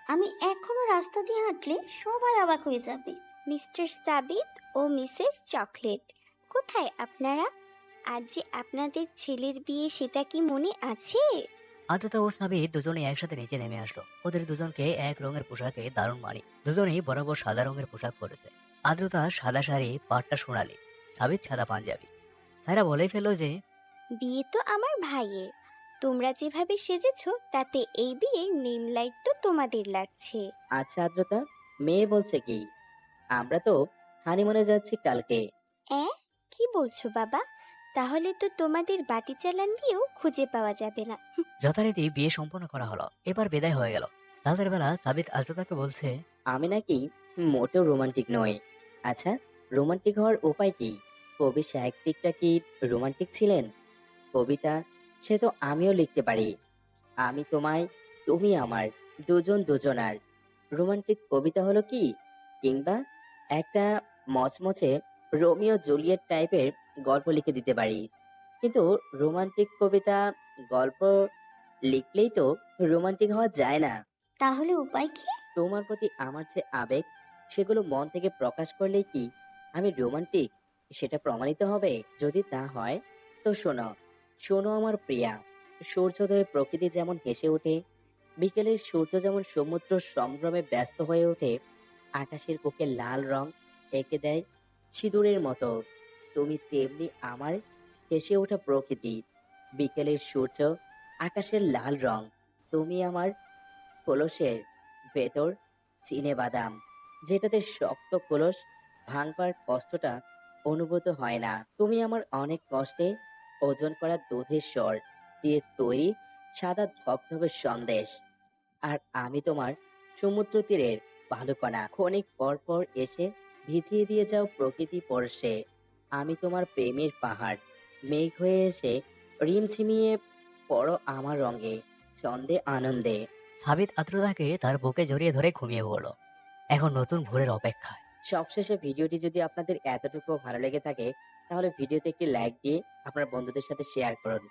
আমি এখনো রাস্তা দিয়ে হাঁটলে সবাই অবাক হয়ে যাবে। মিস্টার সাবিত ও মিসেস চকলেট, কোথায় আপনারা? আজ যে আপনাদের ছেলের বিয়ে, সেটা কি মনে আছে? আদ্রতা ও সাবিত দুজনে একসাথে নিচে নেমে আসলো। ওদের দুজনকে এক রঙের পোশাকে দারুণ মানি। দুজনেই বরাবর সাদা রঙের পোশাক পরেছে। আদ্রতা সাদা শাড়ি, পাটটা সোনালি, সাবিত সাদা পাঞ্জাবি। সায়রা বলেই ফেললো যে, বিয়ে তো আমার ভাইয়ের। তোমরা যেভাবে সেজেছো, তাতে এই বিয়ের নেম লাইট তো তোমাদের লাগছে। আচ্ছা আদ্রতা, মেয়ে বলছে কি? আমরা তো হানিমুনে যাচ্ছি কালকে। কি বলছো বাবা? তাহলে তো তোমাদের বাটি চালান দিয়েও খুঁজে পাওয়া যাবে না। যথারীতি বিয়ে সম্পন্ন করা হলো। এবার বিদায় হয়ে গেল। রাতের বেলা সাবিত আদ্রতাকে বলছে, আমি নাকি মোটেও রোমান্টিক নই। আচ্ছা, রোমান্টিক হওয়ার উপায় কি? কবি সাহিত্যিকটা কি রোমান্টিক ছিলেন? কবিতা সে তো আমিও লিখতে পারি। আমি তোমায়, তুমি আমার, দুজন দুজনার। রোমান্টিক কবিতা হলো কি? কিংবা একটা মচমচে রোমিও জুলিয়েট টাইপের গল্প লিখে দিতে পারি। কিন্তু রোমান্টিক কবিতা, গল্প লিখলেই তো রোমান্টিক হওয়া যায় না। তাহলে উপায় কি? তোমার প্রতি আমার যে আবেগ, সেগুলো মন থেকে প্রকাশ করলেই কি আমি রোমান্টিক সেটা প্রমাণিত হবে? যদি তা হয় তো শোনো, শোনো আমার প্রিয়া। সূর্যোদয়ে প্রকৃতি যেমন হেসে ওঠে, বিকেলের সূর্য যেমন সমুদ্র সংগ্রামে ব্যস্ত হয়ে ওঠে, আকাশের বুকে লাল রং এঁকে দেয় সিঁদুরের মতো, তুমি তেমনি আমার হেসে ওঠা প্রকৃতি। বিকেলের সূর্য, আকাশের লাল রং, তুমি আমার কলসের ভেতর চিনে বাদাম, যেটাতে শক্ত কলস ভাঙবার কষ্টটা অনুভূত হয় না। তুমি আমার অনেক কষ্টে ওজন করা দুধের স্বর দিয়ে তৈরি সাদা ধবধবে সন্দেশ, আর আমি তোমার সমুদ্র তীরের বালুকণা, ক্ষণিক পর পর এসে ভিজিয়ে দিয়ে যাও প্রকৃতি পরশে। আমি তোমার প্রেমের পাহাড়, মেঘ হয়ে এসে রিমঝিমিয়ে পড়ো আমার রঙে, ছন্দে আনন্দে। সাবিত আদ্রতাকে তার বুকে জড়িয়ে ধরে ঘুমিয়ে পড়ল। এখন নতুন ভোরের অপেক্ষায়। সবশেষে ভিডিওটি যদি আপনাদের এতটুকু ভালো লেগে থাকে, তাহলে ভিডিওতে একটি লাইক দিয়ে আপনার বন্ধুদের সাথে শেয়ার করুন।